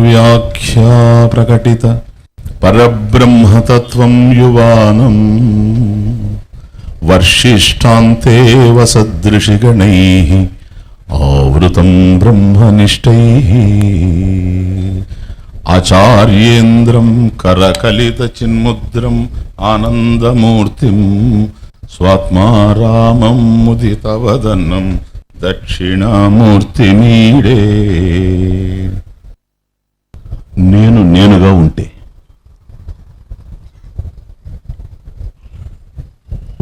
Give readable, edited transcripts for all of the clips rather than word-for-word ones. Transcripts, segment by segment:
వ్యాఖ్యా ప్రకటిత పరబ్రహ్మతత్వం యువానం వర్షిష్టాంతే వసదృషిగణైః ఆవృతం బ్రహ్మనిష్టైః ఆచార్యేంద్రం కరకలిత చిన్ముద్రం ఆనందమూర్తిం స్వాత్మారామం ముదితవదనం దక్షిణామూర్తిమీడే. నేనుగా ఉంటే,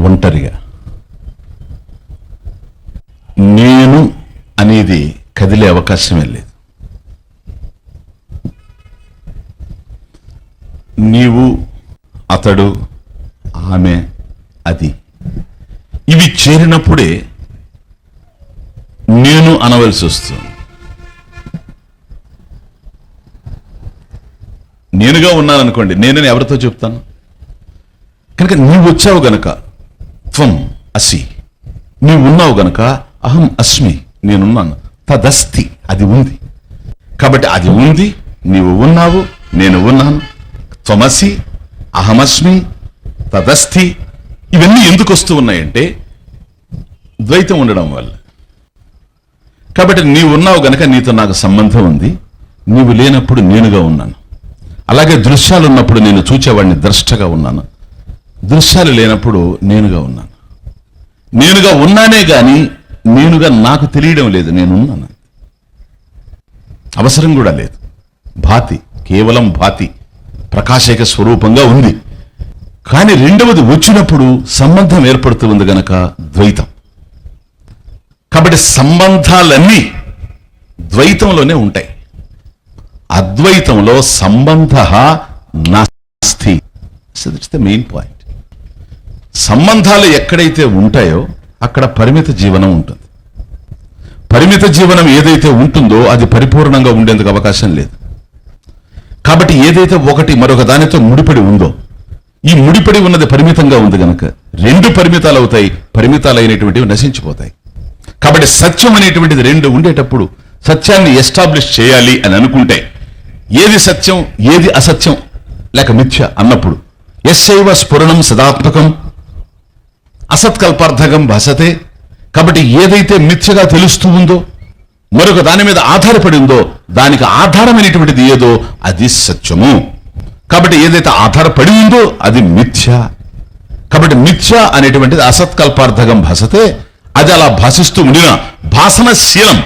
ఒంటరిగా నేను అనేది కదిలే అవకాశమే లేదు. నీవు, అతడు, ఆమె, అది ఇవి చేరినప్పుడే నేను అనవలసి వస్తుంది. నేనుగా ఉన్నాను అనుకోండి, నేనని ఎవరితో చెప్తాను? కనుక నీవు వచ్చావు గనక త్వం అసి, నీవు ఉన్నావు గనక అహం అస్మి, నేనున్నాను. తదస్తి, అది ఉంది. కాబట్టి అది ఉంది, నీవు ఉన్నావు, నేను ఉన్నాను. త్వమసి, అహమస్మి, తదస్తి. ఇవన్నీ ఎందుకు వస్తూ ఉన్నాయంటే ద్వైతం ఉండడం వల్ల. కాబట్టి నీవు ఉన్నావు గనక నీతో నాకు సంబంధం ఉంది. నీవు లేనప్పుడు నేనుగా ఉన్నాను. అలాగే దృశ్యాలు ఉన్నప్పుడు నేను చూచేవాడిని ద్రష్టగా ఉన్నాను. దృశ్యాలు లేనప్పుడు నేనుగా ఉన్నాను. నేనుగా ఉన్నానే గాని నేనుగా నాకు తెలియడం లేదు. నేనున్నాను, అవసరం కూడా లేదు. భాతి, కేవలం భాతి, ప్రకాశైక స్వరూపంగా ఉంది. కానీ రెండవది వచ్చినప్పుడు సంబంధం ఏర్పడుతూ ఉంది గనక ద్వైతం. కాబట్టి సంబంధాలన్నీ ద్వైతంలోనే ఉంటాయి. అద్వైతంలో సంబంధ నాస్తి. That's the main point. సంబంధాలు ఎక్కడైతే ఉంటాయో అక్కడ పరిమిత జీవనం ఉంటుంది. పరిమిత జీవనం ఏదైతే ఉంటుందో అది పరిపూర్ణంగా ఉండేందుకు అవకాశం లేదు. కాబట్టి ఏదైతే ఒకటి మరొక దానితో ముడిపడి ఉందో, ఈ ముడిపడి ఉన్నది పరిమితంగా ఉంది గనక రెండు పరిమితాలు అవుతాయి. పరిమితాలు అయినటువంటివి నశించిపోతాయి. కాబట్టి సత్యం అనేటువంటిది రెండు ఉండేటప్పుడు సత్యాన్ని ఎస్టాబ్లిష్ చేయాలి అని అనుకుంటే ఏది సత్యం ఏది అసత్యం లేక మిథ్య అన్నప్పుడు యస్యైవ స్ఫురణం సదాత్మకం అసత్కల్పార్థకం భాసతే. కాబట్టి ఏదైతే మిథ్యగా తెలుస్తూ ఉందో, మరొక దాని మీద ఆధారపడి ఉందో, దానికి ఆధారమైనటువంటిది ఏదో అది సత్యము. కాబట్టి ఏదైతే ఆధారపడి ఉందో అది మిథ్య. కాబట్టి మిథ్య అనేటువంటిది అసత్కల్పార్థకం భాసతే. అది అలా భాషిస్తూ ఉండిన భాసనశీలం,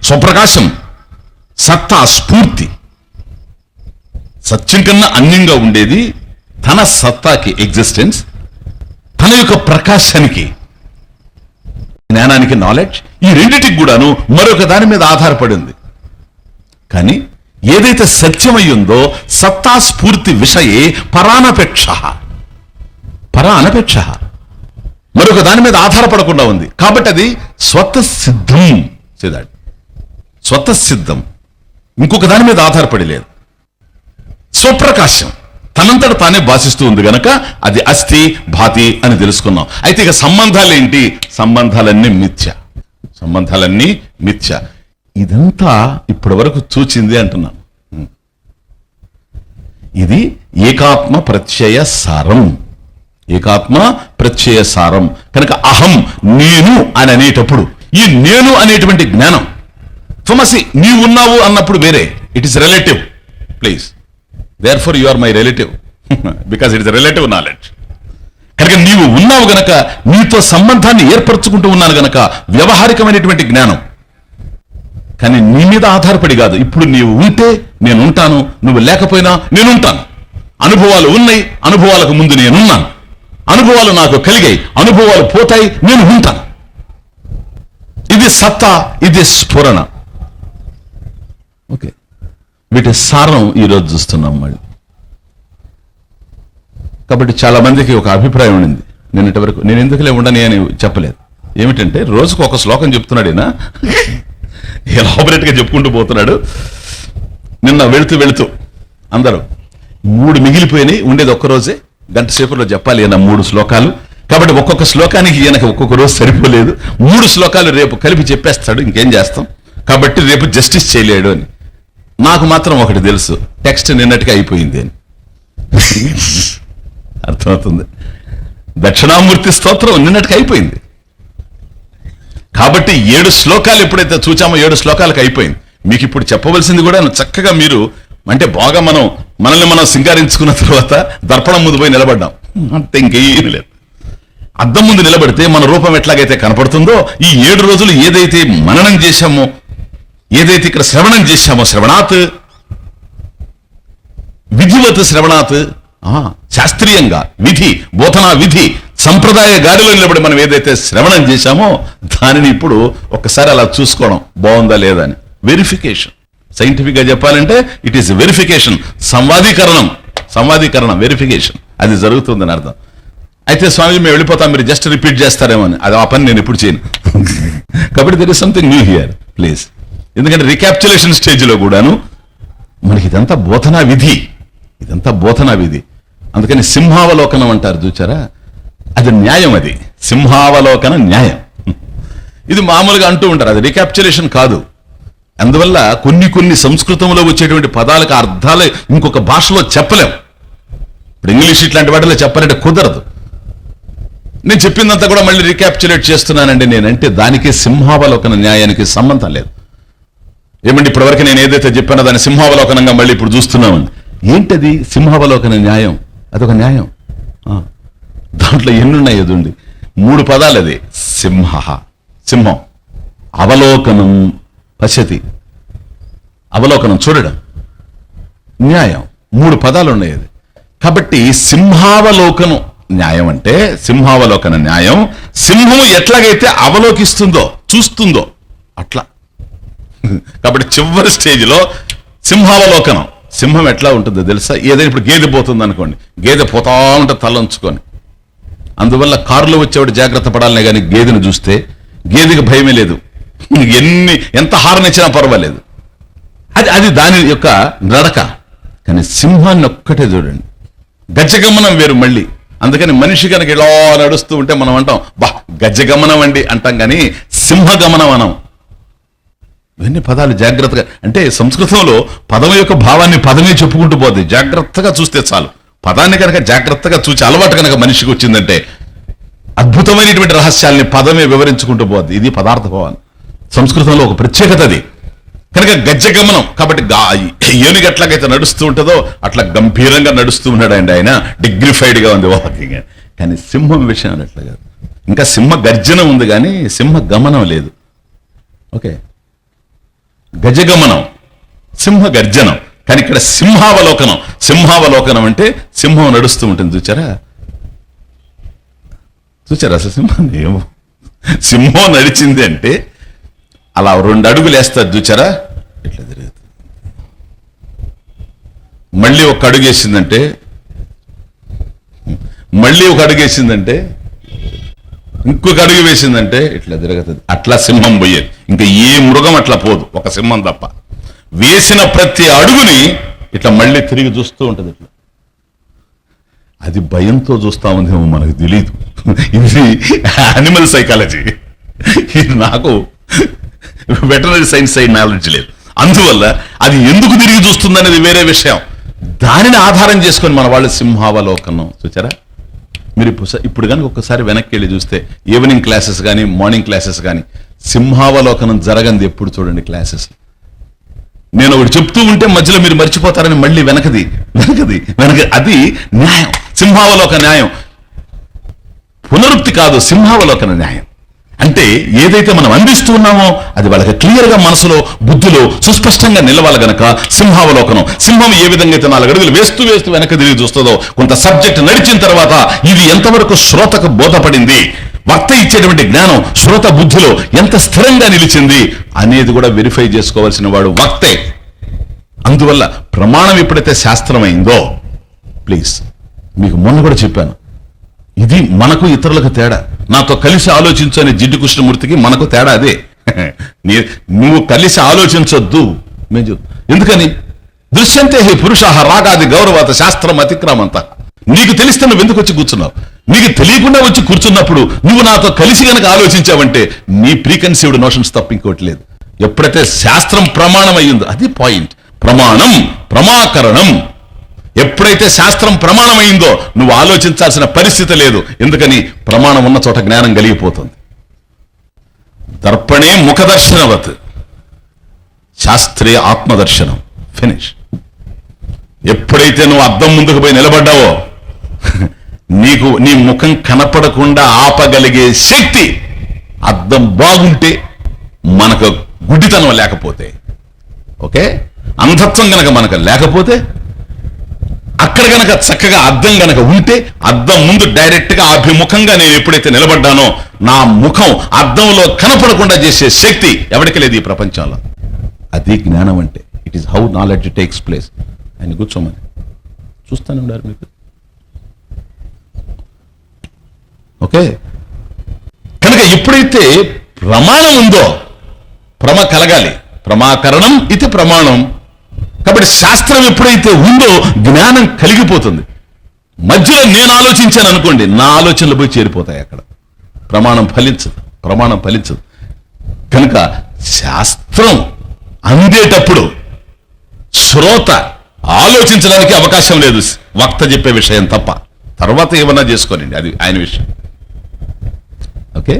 స్వప్రకాశం, సత్తా, స్ఫూర్తి, సత్యం కన్నా అన్యంగా ఉండేది తన సత్తాకి, ఎగ్జిస్టెన్స్, తన యొక్క ప్రకాశానికి, జ్ఞానానికి, నాలెడ్జ్, ఈ రెండిటికి కూడాను మరొక దాని మీద ఆధారపడింది. కానీ ఏదైతే సత్యమయ్యిందో సత్తా స్ఫూర్తి విషయే పరానపేక్ష, పరానపేక్ష, మరొక దాని మీద ఆధారపడకుండా ఉంది. కాబట్టి అది స్వతసిద్ధం. స్వతసిద్ధం, ఇంకొక దాని మీద ఆధారపడి లేదు. స్వప్రకాశం, తనంతట తానే భాషిస్తూ ఉంది గనక అది అస్థి, భాతి అని తెలుసుకున్నాం. అయితే ఇక సంబంధాలేంటి? సంబంధాలన్నీ మిథ్య. సంబంధాలన్నీ మిథ్య. ఇదంతా ఇప్పటి వరకు చూచింది అంటున్నాను. ఇది ఏకాత్మ ప్రత్యయ సారం. ఏకాత్మ ప్రత్యయ సారం. కనుక అహం, నేను అని అనేటప్పుడు ఈ నేను అనేటువంటి జ్ఞానం, త్వమసి, నీవు ఉన్నావు అన్నప్పుడు వేరే, it is relative. Please, therefore you are my relative because it is relative knowledge. కనుక నీవు ఉన్నావు గనక నీతో సంబంధాన్ని ఏర్పరచుకుంటూ ఉన్నాను గనక వ్యవహారికమైనటువంటి జ్ఞానం. కానీ నీ మీద ఆధారపడి కాదు. ఇప్పుడు నీవు ఉంటే నేను ఉంటాను, నువ్వు లేకపోయినా నేను ఉంటాను. అనుభవాలు ఉన్నాయి, అనుభవాలకు ముందు నేనున్నాను. అనుభవాలు నాకు కలిగాయి, అనుభవాలు పోతాయి, నేను ఉంటాను. ఇది సత్తా, ఇది స్ఫురణ. ఓకే, వీటి సారం ఈరోజు చూస్తున్నాం మళ్ళీ. కాబట్టి చాలా మందికి ఒక అభిప్రాయం ఉండింది. నిన్నటి వరకు నేను ఎందుకులే ఉండని అని చెప్పలేదు. ఏమిటంటే రోజుకు ఒక శ్లోకం చెప్తున్నాడు ఈయన, ఎలాబరేట్గా చెప్పుకుంటూ పోతున్నాడు. నిన్న వెళుతూ అందరూ 3 మిగిలిపోయినాయి, ఉండేది ఒక్కరోజే, గంట సేపులో చెప్పాలి ఈయన 3 శ్లోకాలు. కాబట్టి ఒక్కొక్క శ్లోకానికి ఈయనకి ఒక్కొక్క రోజు సరిపోలేదు. 3 శ్లోకాలు రేపు కలిపి చెప్పేస్తాడు, ఇంకేం చేస్తాం. కాబట్టి రేపు జస్టిస్ చేయలేడు అని నాకు మాత్రం ఒకటి తెలుసు, టెక్స్ట్ నిన్నటికి అయిపోయింది అని. అర్థమవుతుంది? దక్షిణామూర్తి స్తోత్రం నిన్నటికి అయిపోయింది. కాబట్టి 7 శ్లోకాలు ఎప్పుడైతే చూచామో 7 శ్లోకాలకు అయిపోయింది. మీకు ఇప్పుడు చెప్పవలసింది కూడా చక్కగా మీరు అంటే బాగా మనల్ని మనం సింగారించుకున్న తర్వాత దర్పణం ముందు పోయి నిలబడ్డాం, అంతే, ఇంకేం లేదు. అద్దం ముందు నిలబడితే మన రూపం ఎట్లాగైతే కనపడుతుందో, ఈ 7 రోజులు ఏదైతే మననం చేశామో, ఏదైతే ఇక్కడ శ్రవణం చేశామో, శ్రవణాత్ విధివత్ శ్రవణాత్, శాస్త్రీయంగా విధి, బోధనా విధి, సంప్రదాయ గాడిలో నిలబడి మనం ఏదైతే శ్రవణం చేశామో దానిని ఇప్పుడు ఒక్కసారి అలా చూసుకోవడం బాగుందా లేదా అని. వెరిఫికేషన్, సైంటిఫిక్ గా చెప్పాలంటే ఇట్ ఈస్ వెరిఫికేషన్, సంవాదీకరణం వెరిఫికేషన్, అది జరుగుతుందని అర్థం. అయితే స్వామి మేము వెళ్ళిపోతాం, మీరు జస్ట్ రిపీట్ చేస్తారేమో అని, అది ఆ పని నేను ఎప్పుడు చేయను. కాబట్టి there is something new here please. ఎందుకంటే రికాప్చులేషన్ స్టేజ్లో కూడాను మనకి ఇదంతా బోధనా విధి, అందుకని సింహావలోకనం అంటారు చూచారా, అది న్యాయం, అది సింహావలోకన న్యాయం. ఇది మామూలుగా అంటూ ఉంటారు, అది రికాప్చులేషన్ కాదు. అందువల్ల కొన్ని సంస్కృతంలో వచ్చేటువంటి పదాలకు అర్థాలు ఇంకొక భాషలో చెప్పలేం. ఇప్పుడు ఇంగ్లీష్ ఇట్లాంటి వాటిలో చెప్పాలంటే కుదరదు. నేను చెప్పిందంతా కూడా మళ్ళీ రికాప్చులేట్ చేస్తున్నానండి నేనంటే దానికి సింహావలోకన న్యాయానికి సంబంధం లేదు. ఏమండి ఇప్పటివరకు నేను ఏదైతే చెప్పానో దాన్ని సింహావలోకనంగా మళ్ళీ ఇప్పుడు చూస్తున్నామని. ఏంటది సింహావలోకన న్యాయం? అదొక న్యాయం. దాంట్లో ఎన్నున్నాయి ఎదుండి 3 పదాలు. అది సింహం, అవలోకనం, పశ్యతి, అవలోకనం చూడడం, న్యాయం, 3 పదాలు ఉన్నాయి. అది కాబట్టి సింహావలోకనం న్యాయం అంటే సింహావలోకన న్యాయం, సింహము ఎట్లాగైతే అవలోకిస్తుందో చూస్తుందో అట్లా. కాబట్టి చివరి స్టేజ్లో సింహావలోకనం. సింహం ఎట్లా ఉంటుందో తెలుసా? ఏదైనా ఇప్పుడు గేదె పోతుంది అనుకోండి, గేదె పోతా ఉంటే తలంచుకొని, అందువల్ల కారులో వచ్చేవాడు జాగ్రత్త పడాలనే కానీ గేదెను చూస్తే గేదెకి భయమే లేదు, ఎంత హారన్ ఇచ్చినా పర్వాలేదు, అది దాని యొక్క నడక. కానీ సింహాన్ని ఒక్కటే చూడండి, గజగమనం వేరు మళ్ళీ. అందుకని మనిషి కనుక ఇలా నడుస్తూ ఉంటే మనం అంటాం బా గజగమనం అండి అంటాం, కానీ సింహగమనం అనం. ఇవన్నీ పదాలు జాగ్రత్తగా, అంటే సంస్కృతంలో పదం యొక్క భావాన్ని పదమే చెప్పుకుంటూ పోద్ది. జాగ్రత్తగా చూస్తే చాలు. పదాన్ని కనుక జాగ్రత్తగా చూసి అలవాటు కనుక మనిషికి వచ్చిందంటే అద్భుతమైనటువంటి రహస్యాల్ని పదమే వివరించుకుంటూ పోద్ది. ఇది పదార్థ భావం, సంస్కృతంలో ఒక ప్రత్యేకత అది. కనుక గజగమనం కాబట్టి ఏనుగు ఎట్లాగైతే నడుస్తూ ఉంటుందో అట్లా గంభీరంగా నడుస్తూ ఉన్నాడు అండి ఆయన, డిగ్నిఫైడ్ గా ఉంది వాకింగ్. కానీ సింహం విషయం అట్లా కాదు. ఇంకా సింహ గర్జనం ఉంది కానీ సింహ గమనం లేదు. ఓకే, గజగమనం, సింహ గర్జనం. కానీ ఇక్కడ సింహావలోకనం అంటే సింహం నడుస్తూ ఉంటుంది. చూచారా అసలు సింహం నడిచింది అంటే అలా 2 అడుగులు వేస్తారు. చూచారా ఇట్లా తిరుగుతుంది. మళ్ళీ 1 అడుగు వేసిందంటే, మళ్ళీ 1 అడుగు వేసిందంటే, ఇంకొక అడుగు వేసిందంటే ఇట్లా తిరుగుతుంది. అట్లా సింహం పోయేది. ఇంకా ఏ మృగం అట్లా పోదు, ఒక సింహం తప్ప. వేసిన ప్రతి అడుగుని ఇట్లా మళ్ళీ తిరిగి చూస్తూ ఉంటుంది. ఇట్లా అది భయంతో చూస్తా ఉందేమో మనకు తెలియదు. ఇది యానిమల్ సైకాలజీ. ఇది నాకు వెటనరీ సైన్స్ సైడ్ నాలెడ్జ్ లేదు. అందువల్ల అది ఎందుకు తిరిగి చూస్తుంది అనేది వేరే విషయం. దానిని ఆధారం చేసుకొని మన వాళ్ళు సింహావలోకనం. చూచారా? మీరు ఇప్పుడు కానీ ఒక్కసారి వెనక్కి వెళ్ళి చూస్తే ఈవినింగ్ క్లాసెస్ కానీ మార్నింగ్ క్లాసెస్ కానీ సింహావలోకనం జరగంది ఎప్పుడు చూడండి క్లాసెస్. నేను ఒకటి చెప్తూ ఉంటే మధ్యలో మీరు మర్చిపోతారని మళ్ళీ వెనకది. అది న్యాయం, సింహావలోక న్యాయం. పునరుక్తి కాదు, సింహావలోకన న్యాయం. అంటే ఏదైతే మనం అందిస్తూ ఉన్నామో అది వాళ్ళకి క్లియర్ గా మనసులో బుద్ధిలో సుస్పష్టంగా నిలవాలి గనక సింహావలోకనం. సింహం ఏ విధంగా అయితే 4 అడుగులు వేస్తూ వెనక తిరిగి చూస్తుందో, కొంత సబ్జెక్ట్ నడిచిన తర్వాత ఇది ఎంతవరకు శ్రోతకు బోధపడింది, వక్త ఇచ్చేటువంటి జ్ఞానం శ్రోత బుద్ధిలో ఎంత స్థిరంగా నిలిచింది అనేది కూడా వెరిఫై చేసుకోవాల్సిన వాడు వక్తే. అందువల్ల ప్రమాణం ఎప్పుడైతే శాస్త్రమైందో, ప్లీజ్ మీకు మొన్న కూడా చెప్పాను, ఇది మనకు ఇతరులకు తేడా. నాతో కలిసి ఆలోచించు అనే జిడ్డు కృష్ణమూర్తికి మనకు తేడా అదే. నువ్వు కలిసి ఆలోచించొద్దు. ఎందుకని? దృశ్యంతే హే పురుష రాగాది గౌరవాత శాస్త్రం అతిక్రమంత. నీకు తెలిస్తే నువ్వు ఎందుకు వచ్చి కూర్చున్నావు? నీకు తెలియకుండా వచ్చి కూర్చున్నప్పుడు నువ్వు నాతో కలిసి గనక ఆలోచించావంటే నీ ప్రీకన్సీవ్డ్ నోషన్స్ తప్ప ఇంకోటి లేదు. ఎప్పుడైతే శాస్త్రం ప్రమాణం అయ్యిందో, అది పాయింట్. ప్రమాణం, ప్రమాకరణం. ఎప్పుడైతే శాస్త్రం ప్రమాణమైందో నువ్వు ఆలోచించాల్సిన పరిస్థితి లేదు. ఎందుకని? ప్రమాణం ఉన్న చోట జ్ఞానం కలిగిపోతుంది. దర్పణే ముఖదర్శనవత్, శాస్త్రే ఆత్మదర్శనం. ఫినిష్. ఎప్పుడైతే నువ్వు అద్దం ముందుకు పోయి నిలబడ్డావో నీకు నీ ముఖం కనపడకుండా ఆపగలిగే శక్తి అద్దం బాగుంటే, మనకు గుడ్డితనం లేకపోతే, ఓకే, అంధత్వం గనక మనకు లేకపోతే, అక్కడ గనక చక్కగా అద్దం గనక ఉంటే, అద్దం ముందు డైరెక్ట్ గా అభిముఖంగా నేను ఎప్పుడైతే నిలబడ్డానో నా ముఖం అద్దంలో కనపడకుండా చేసే శక్తి ఎవరికి లేదు ఈ ప్రపంచంలో. అది జ్ఞానం అంటే. It is how knowledge takes place. ఆయన కూర్చోమని చూస్తానే ఉండారు మీకు. ఓకే, కనుక ఎప్పుడైతే ప్రమాణం ఉందో ప్రమ కలగాలి. ప్రమాకరణం ఇది ప్రమాణం. కాబట్టి శాస్త్రం ఎప్పుడైతే ఉందో జ్ఞానం కలిగిపోతుంది. మధ్యలో నేను ఆలోచించాను అనుకోండి, నా ఆలోచనలు పోయి చేరిపోతాయి అక్కడ. ప్రమాణం ఫలించదు, ప్రమాణం ఫలించదు. కనుక శాస్త్రం అందేటప్పుడు శ్రోత ఆలోచించడానికి అవకాశం లేదు, వక్త చెప్పే విషయం తప్ప. తర్వాత ఏమన్నా చేసుకోనండి, అది ఆయన విషయం. ఓకే,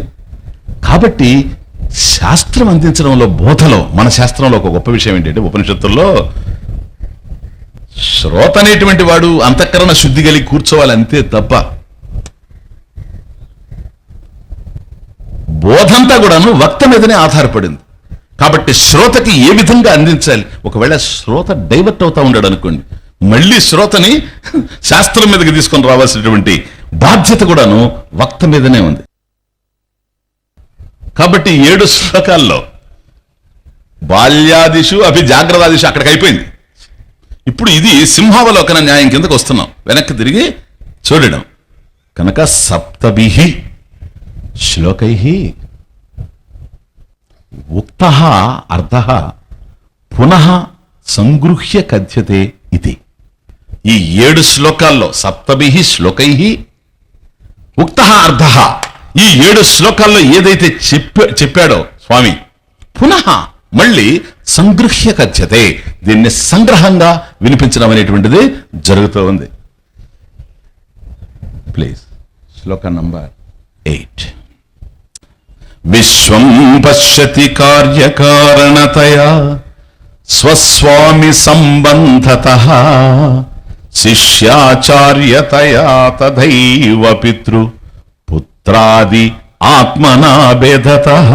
కాబట్టి శాస్త్రం అందించడంలో, బోధలో, మన శాస్త్రంలో ఒక గొప్ప విషయం ఏంటంటే, ఉపనిషత్తుల్లో శ్రోత అనేటువంటి వాడు అంతఃకరణ శుద్ధి కలిగి కూర్చోవాలి అంతే తప్ప బోధంతా కూడాను వక్త మీదనే ఆధారపడింది. కాబట్టి శ్రోతకి ఏ విధంగా అందించాలి. ఒకవేళ శ్రోత డైవర్ట్ అవుతా ఉన్నాడు అనుకోండి, మళ్ళీ శ్రోతని శాస్త్రం మీదకి తీసుకొని రావాల్సినటువంటి బాధ్యత కూడాను వక్త మీదనే ఉంది. కాబట్టి 7 శ్లోకాల్లో బాల్యాదిషు అభి జాగ్రత్తాదిషు అక్కడికి అయిపోయింది. ఇప్పుడు ఇది సింహావలోకన న్యాయం కిందకు వస్తున్నాం, వెనక్కి తిరిగి చూడడం. కనుక సప్తభిః శ్లోకైః ఉక్తః అర్థః పునః సంగృహ్య కథ్యతే ఇది. ఈ 7 శ్లోకాల్లో సప్తభిః శ్లోకైః ఉక్తః అర్థః, ఈ 7 శ్లోకాల్లో ఏదైతే చెప్పాడో స్వామి, పునః మళ్ళీ సంగృహ్య కథ్యతే, దీన్ని సంగ్రహంగా వినిపించడం అనేటువంటిది జరుగుతూ ఉంది. Please Shloka number 8. విశ్వం పశ్యతి కార్యకారణతయా స్వస్వామి సంబంధతః శిష్యాచార్యతయా తథైవ పితృ పుత్రాది ఆత్మనా భేదతః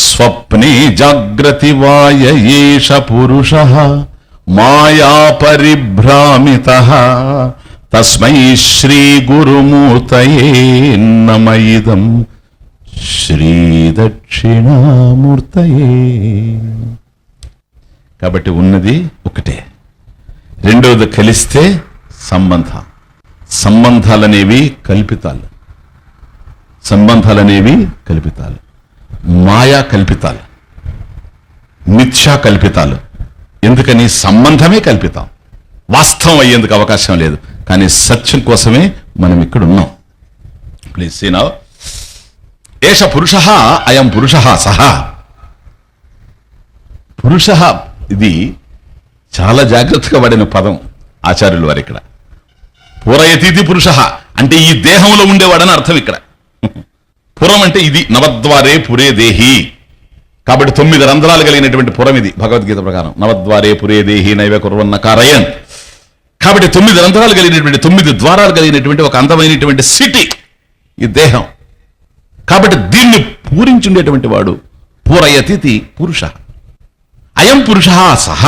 స్వప్నే జాగ్రతి వాయ ఏష పురుషః మాయా పరిభ్రామితః తస్మై శ్రీ గురుమూర్తయే నమ ఇదం శ్రీ దక్షిణామూర్తయే. కాబట్టి ఉన్నది ఒకటే, రెండవది కలిస్తే సంబంధం. సంబంధాలనేవి కల్పితాలు, సంబంధాలనేవి కల్పితాలు, మాయా కల్పితాలు, మిథ్యా కల్పితాలు. ఎందుకని? సంబంధమే కల్పితాం, వాస్తవం అయ్యేందుకు అవకాశం లేదు. కానీ సత్యం కోసమే మనం ఇక్కడ ఉన్నాం. Please see now. ఏష పురుషః అయం పురుషః సహ. పురుషః ఇది చాలా జాగ్రత్తగా వాడిన పదం ఆచార్యులు వారు. ఇక్కడ పూరయతీతి పురుషః అంటే ఈ దేహంలో ఉండేవాడని అర్థం. ఇక్కడ పురం అంటే ఇది, నవద్వారే పురే దేహి. కాబట్టి 9 రంధ్రాలు కలిగినటువంటి పురం ఇది భగవద్గీత ప్రకారం. నవద్వారే పురే దేహి నైవ కుర్వన్న కారయన్. కాబట్టి 9 రంధ్రాలు కలిగినటువంటి, 9 ద్వారాలు కలిగినటువంటి ఒక అందమైనటువంటి సిటీ ఈ దేహం. కాబట్టి దీన్ని పూరించుండేటువంటి వాడు పూరయతిథి పురుష. అయం పురుష సహ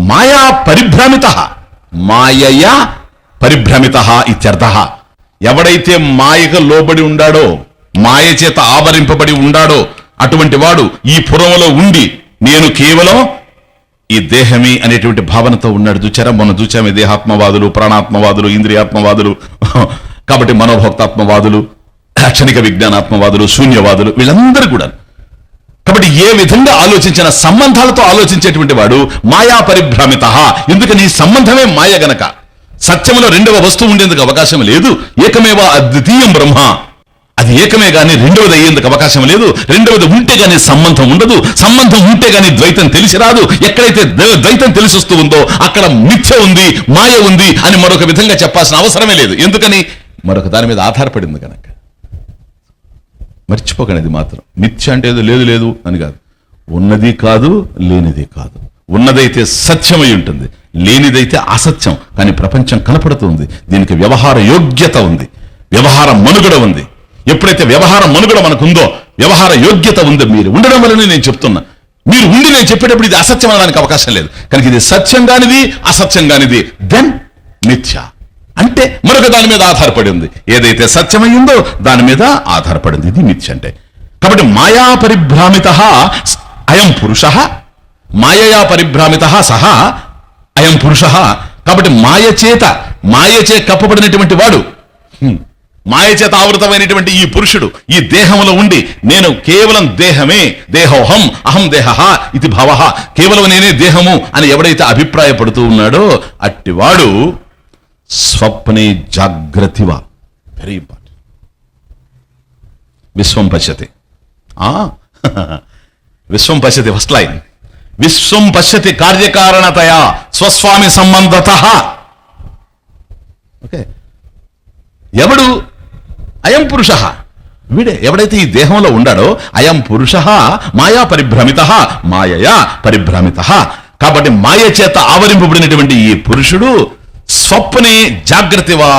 మాయా పరిభ్రమిత, మాయయా పరిభ్రమిత ఇత్యర్థ. ఎవడైతే మాయకు లోబడి ఉండాడో, మాయ చేత ఆవరింపబడి ఉండాడో అటువంటి వాడు ఈ పురంలో ఉండి నేను కేవలం ఈ దేహమే అనేటువంటి భావనతో ఉన్నాడు. చూచారా, మొన్న చూచామే దేహాత్మవాదులు, ప్రాణాత్మవాదులు, ఇంద్రియాత్మవాదులు, కాబట్టి మనోభోక్తాత్మవాదులు, క్షణిక విజ్ఞానాత్మవాదులు, శూన్యవాదులు, వీళ్ళందరూ కూడా. కాబట్టి ఏ విధంగా ఆలోచించిన సంబంధాలతో ఆలోచించేటువంటి వాడు మాయా పరిభ్రమిత. ఎందుకని? సంబంధమే మాయ గనక సత్యంలో రెండవ వస్తువు ఉండేందుకు అవకాశం లేదు. ఏకమేవ అద్వితీయం బ్రహ్మ, అది ఏకమే గాని రెండవది అయ్యేందుకు అవకాశం లేదు. రెండవది ఉంటే గాని సంబంధం ఉండదు. సంబంధం ఉంటే గాని ద్వైతం తెలిసి రాదు. ఎక్కడైతే ద్వైతం తెలిసి వస్తూ ఉందో అక్కడ మిథ్య ఉంది, మాయ ఉంది అని మరొక విధంగా చెప్పాల్సిన అవసరమే లేదు. ఎందుకని? మరొక దాని మీద ఆధారపడింది కనుక. మర్చిపోకండి అది మాత్రం. మిథ్య అంటే ఏదో లేదు లేదు అని కాదు. ఉన్నది కాదు, లేనిది కాదు. ఉన్నదైతే సత్యమై ఉంటుంది, లేనిదైతే అసత్యం. కానీ ప్రపంచం కనపడుతుంది. దీనికి వ్యవహార యోగ్యత ఉంది, వ్యవహార మనుగడ ఉంది. ఎప్పుడైతే వ్యవహార మనుగడ మనకుందో, వ్యవహార యోగ్యత ఉంది, మీరు ఉండడం వల్లనే నేను చెప్తున్నా. మీరు ఉండి నేను చెప్పేటప్పుడు ఇది అసత్యం అనడానికి అవకాశం లేదు. కనుక ఇది సత్యం కానిది, అసత్యం కానిది, దెన్ మిథ్య. అంటే మరొక దాని మీద ఆధారపడి ఉంది. ఏదైతే సత్యమైందో దాని మీద ఆధారపడింది. ఇది మిథ్య అంటే. కాబట్టి మాయా పరిభ్రామిత అయం పురుష, మాయయా పరిభ్రామిత సహా అయం పురుష. కాబట్టి మాయచే కప్పబడినటువంటి వాడు, మాయచేత ఆవృతమైనటువంటి ఈ పురుషుడు ఈ దేహంలో ఉండి నేను కేవలం దేహమే, దేహోహం అహం దేహ ఇది భవ, కేవలం నేనే దేహము అని ఎవడైతే అభిప్రాయపడుతూ ఉన్నాడో అట్టివాడు స్వప్నే జాగ్రత్తివా. Very important. విశ్వం పశ్యతి. విశ్వం పశ్యతి ఫస్ట్ లైన్. విశ్వం పశ్యతి కార్యకారణతయా స్వస్వామి సంబంధతః. ఓకే, ఎవడు? అయం పురుష, వీడే. ఎవడైతే ఈ దేహంలో ఉండాడో అయం పురుష మాయా పరిభ్రమిత, మాయయా పరిభ్రమిత. కాబట్టి మాయ చేత ఆవరింపబడినటువంటి ఈ పురుషుడు స్వప్నే జాగ్రత్తివా,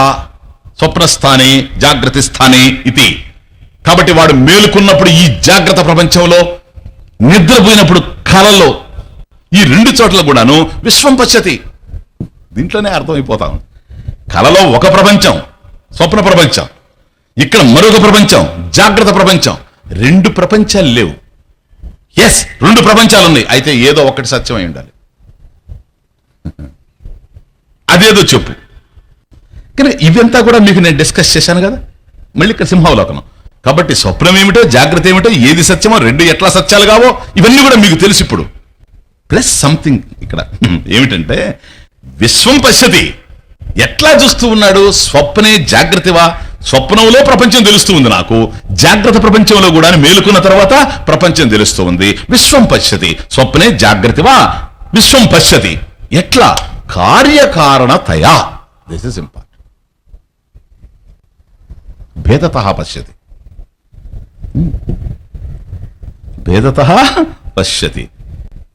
స్వప్నస్థానే జాగ్రత్త స్థానే ఇది. కాబట్టి వాడు మేలుకున్నప్పుడు ఈ జాగ్రత్త ప్రపంచంలో, నిద్రపోయినప్పుడు కలలో, ఈ రెండు చోట్ల కూడాను విశ్వం పశ్యతి. దీంట్లోనే అర్థమైపోతాం. కలలో ఒక ప్రపంచం స్వప్న ప్రపంచం, ఇక్కడ మరొక ప్రపంచం జాగ్రత్త ప్రపంచం. రెండు ప్రపంచాలు లేవు. ఎస్, రెండు ప్రపంచాలు ఉన్నాయి. అయితే ఏదో ఒకటి సత్యమై ఉండాలి. అదేదో చెప్పు. కానీ ఇవంతా కూడా మీకు నేను డిస్కస్ చేశాను కదా. మళ్ళీ ఇక్కడ సింహావలోకనం. కాబట్టి స్వప్నం ఏమిటో జాగ్రత్త ఏమిటో, ఏది సత్యమో, రెండు ఎట్లా సత్యాలు కావో ఇవన్నీ కూడా మీకు తెలుసు ఇప్పుడు. ప్లస్ సంథింగ్ ఇక్కడ ఏమిటంటే విశ్వం పశ్యతి. ఎట్లా చూస్తూ ఉన్నాడు? స్వప్నే జాగ్రత్తవా. స్వప్నంలో ప్రపంచం తెలుస్తూ ఉంది నాకు, జాగ్రత్త ప్రపంచంలో కూడా మేలుకున్న తర్వాత ప్రపంచం తెలుస్తూ ఉంది. విశ్వం పశ్యతి, స్వప్నే జాగ్రత్తవా విశ్వం పశ్యతి. ఎట్లా? కార్యకారణతయా. This is important. భేదతః పశ్యతి, భేదతః పశ్యతి.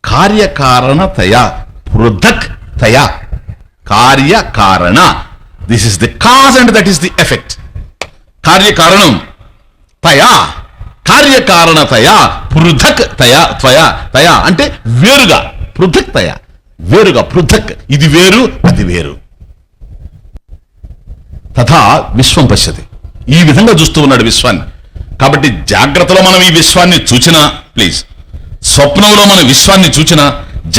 కార్యకారణతయా, పృథక్ తయా. కార్యకారణ, this is the cause and that is the effect. కార్యకారణం తయా, కార్యకారణతయా, పృథక్ తయా. త్వయా, తయా అంటే వేరుగా, పృథక్ తయా వేరుగా, పృథక్ ఇది వేరు అది వేరు. తథా విశ్వం పశ్యతి. ఈ విధంగా చూస్తూ ఉన్నాడు విశ్వాన్ని. కాబట్టి జాగ్రత్తలో మనం ఈ విశ్వాన్ని చూచినా, ప్లీజ్, స్వప్నంలో మనం విశ్వాన్ని చూచినా,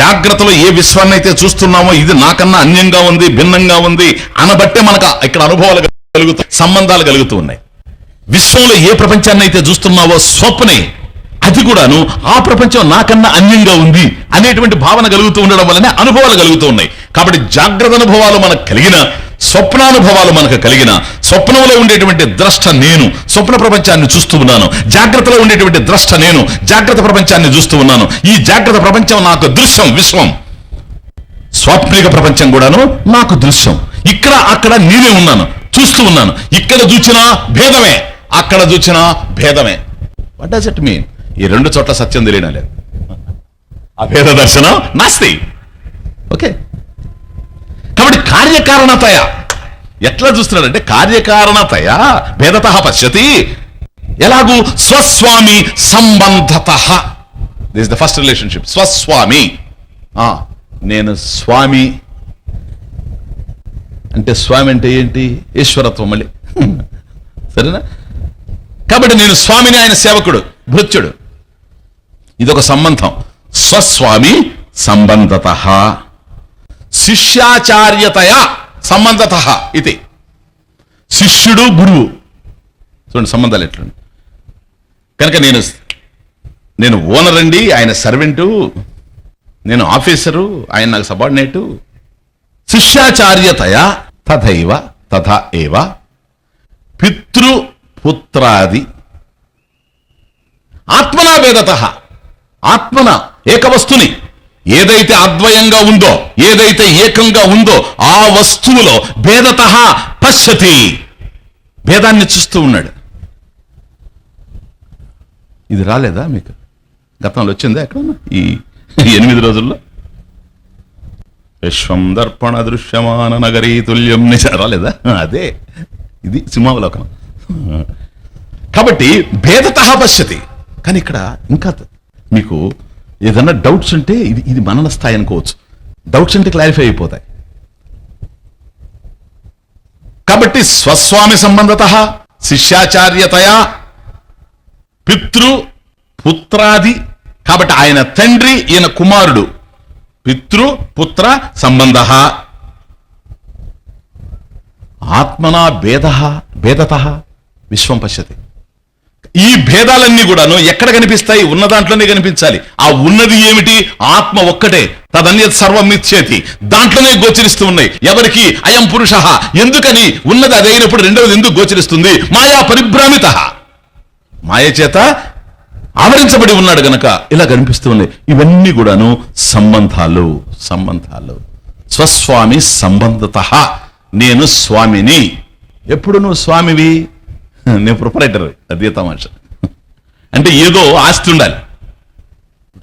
జాగ్రత్తలో ఏ విశ్వాన్ని అయితే చూస్తున్నామో ఇది నాకన్నా అన్యంగా ఉంది, భిన్నంగా ఉంది అనబట్టే మనకు ఇక్కడ అనుభవాలు కలుగుతాయి, సంబంధాలు కలుగుతూ ఉన్నాయి. విశ్వంలో ఏ ప్రపంచాన్ని అయితే చూస్తున్నావో స్వప్నే, అది కూడాను ఆ ప్రపంచం నాకన్నా అన్యంగా ఉంది అనేటువంటి భావన కలుగుతూ ఉండడం వల్లనే అనుభవాలు కలుగుతూ ఉన్నాయి. కాబట్టి జాగ్రత్త అనుభవాలు మనకు కలిగిన, స్వప్నానుభవాలు మనకు కలిగిన, స్వప్నంలో ఉండేటువంటి ద్రష్ట నేను స్వప్న ప్రపంచాన్ని చూస్తూ ఉన్నాను, జాగ్రత్తలో ఉండేటువంటి ద్రష్ట నేను జాగ్రత్త ప్రపంచాన్ని చూస్తూ ఉన్నాను. ఈ జాగ్రత్త ప్రపంచం నాకు దృశ్యం, విశ్వం. స్వాప్నిక ప్రపంచం కూడాను నాకు దృశ్యం. ఇక్కడ అక్కడ నేనే ఉన్నాను, చూస్తూ ఉన్నాను. ఇక్కడ చూచినా భేదమే, అక్కడ చూచినా భేదమే. What does it mean? ఈ రెండు చోట్ల సత్యం తెలియడం లేదు. అభేద దర్శనం నాస్తి. ఓకే, కాబట్టి కార్యకారణతయ ఎట్లా చూస్తున్నాడంటే కార్యకారణతయ భేదతః పశ్యతి. ఎలాగూ? స్వస్వామి సంబంధతః. This is the first relationship. స్వస్వామి, నేను స్వామి అంటే, స్వామి అంటే ఏంటి? ఈశ్వరత్వం మళ్ళీ, సరేనా? కాబట్టి నేను స్వామిని, ఆయన సేవకుడు, భృత్యుడు. ఇదొక సంబంధం. స్వస్వామి సంబంధతః, శిష్యాచార్యతయా సంబంధతః. ఇది శిష్యుడు గురువు. చూడండి సంబంధాలు ఎట్లా. కనుక నేను ఓనర్ అండి, ఆయన సర్వెంటు, నేను ఆఫీసరు, ఆయన నాకు సబార్డినేటు. శిష్యాచార్యతయా తథైవ తథా ఏవ పితృ పుత్రాది. ఆత్మనా భేదత, ఆత్మన ఏకవస్తుని ఏదైతే అద్వయంగా ఉందో, ఏదైతే ఏకంగా ఉందో ఆ వస్తువులో భేదత పశ్యతి, భేదాన్ని చూస్తూ ఉన్నాడు. ఇది రాలేదా మీకు? గతంలో వచ్చిందా ఎక్కడన్నా ఈ 8 రోజుల్లో? విశ్వం దర్పణ దృశ్యమాన నగరీ తుల్యం నిజ రాలేదా? అదే ఇది సింహావలోకనం. కాబట్టి భేదత పశ్యతి. కానీ ఇక్కడ ఇంకా మీకు ఏదన్నా డౌట్స్ ఉంటే ఇది మనన స్థాయి అనుకోవచ్చు. డౌట్స్ అంటే క్లారిఫై అయిపోతాయి. కాబట్టి స్వస్వామి సంబంధత శిష్యాచార్యతయా పితృ పుత్రాది. కాబట్టి ఆయన తండ్రి, ఈయన కుమారుడు. పితృ పుత్ర సంబంధ. ఆత్మనా భేదత విశ్వం పశ్యతి. ఈ భేదాలన్నీ కూడాను ఎక్కడ కనిపిస్తాయి? ఉన్న దాంట్లోనే కనిపించాలి. ఆ ఉన్నది ఏమిటి? ఆత్మ ఒక్కటే. తదన్యత్ సర్వం మిథ్యేతి. దాంట్లోనే గోచరిస్తూ ఉన్నాయి. ఎవరికి? అయం పురుష. ఎందుకని? ఉన్నది అదైనప్పుడు రెండవది ఎందుకు గోచరిస్తుంది? మాయా పరిభ్రామిత, మాయ చేత ఆవరించబడి ఉన్నాడు గనక ఇలా కనిపిస్తూ ఉన్నాయి. ఇవన్నీ కూడాను సంబంధాలు. స్వస్వామి సంబంధత. నేను స్వామిని. ఎప్పుడు నువ్వు స్వామివి? నేను ప్రొపరేటర్. అదే తమాష. అంటే ఏదో ఆస్తి ఉండాలి.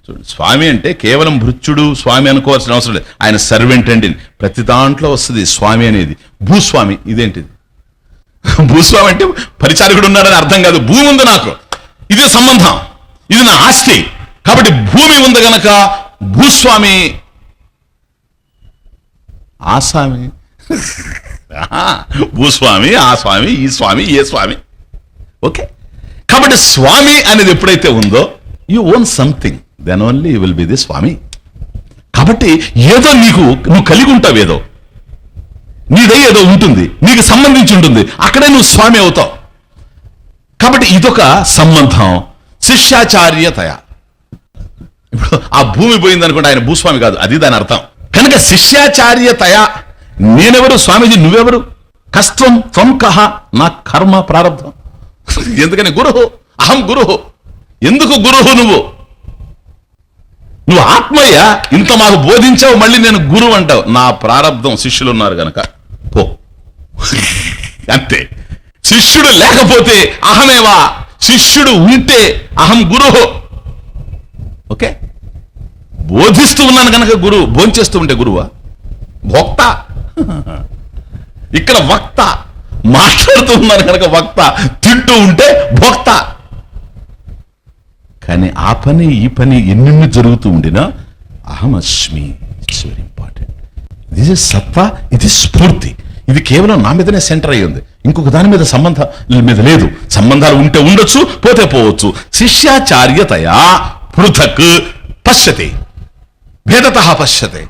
చూడండి, స్వామి అంటే కేవలం భృత్యుడు స్వామి అనుకోవాల్సిన అవసరం లేదు. ఆయన సర్వెంట్ అండి. ప్రతి దాంట్లో వస్తుంది స్వామి అనేది. భూస్వామి ఇదేంటిది? భూస్వామి అంటే పరిచారకుడు ఉన్నాడని అర్థం కాదు. భూమి ఉంది నాకు, ఇది సంబంధం, ఇది నా ఆస్తి. కాబట్టి భూమి ఉంది గనక భూస్వామి. ఆ స్వామి భూస్వామి, ఆ స్వామి, ఈ స్వామి, ఏ స్వామి. ఓకే. కాబట్టి స్వామి అనేది ఎప్పుడైతే ఉందో you own something, then only you will be the స్వామి. కాబట్టి ఏదో నువ్వు కలిగి ఉంటావు, ఏదో నీదే ఏదో ఉంటుంది, నీకు సంబంధించి ఉంటుంది, అక్కడే నువ్వు స్వామి అవుతావు. కాబట్టి ఇదొక సంబంధం. శిష్యాచార్యతయ. ఇప్పుడు ఆ భూమి పోయింది అనుకుంటే ఆయన భూస్వామి కాదు, అది దాని అర్థం. కనుక శిష్యాచార్యతయ. నేనెవరు? స్వామీజీ నువ్వెవరు? కస్త్వం త్వం కహ. నా కర్మ ప్రారంభం. ఎందుకని? గురువు. అహం గురువు. ఎందుకు గురువు? నువ్వు ఆత్మయ్య. ఇంత మాకు బోధించావు, మళ్ళీ నేను గురువు అంటావు. నా ప్రారంధం. శిష్యులు ఉన్నారు గనక పో, అంతే. శిష్యుడు లేకపోతే అహమేవా, శిష్యుడు ఉంటే అహం గురువు. ఓకే. బోధిస్తూ ఉన్నాను కనుక గురువు. భోంచేస్తూ ఉంటే గురువా? భోక్త. ఇక్కడ వక్త. మాట్లాడుతూ ఉన్నారు కనుక వక్త. తింటూ ఉంటే భోక్త. కానీ ఆ పని ఈ పని ఎన్నెన్ని జరుగుతూ ఉండినా అహమస్మి. It's very important. This is సత్తా, ఇది స్ఫూర్తి. ఇది కేవలం నా మీదనే సెంటర్ అయ్యి ఉంది, ఇంకొక దాని మీద సంబంధాల మీద లేదు. సంబంధాలు ఉంటే ఉండొచ్చు, పోతే పోవచ్చు. శిష్యాచార్యతయా పృథక్ పశ్యతే, భేదత పశ్యతే.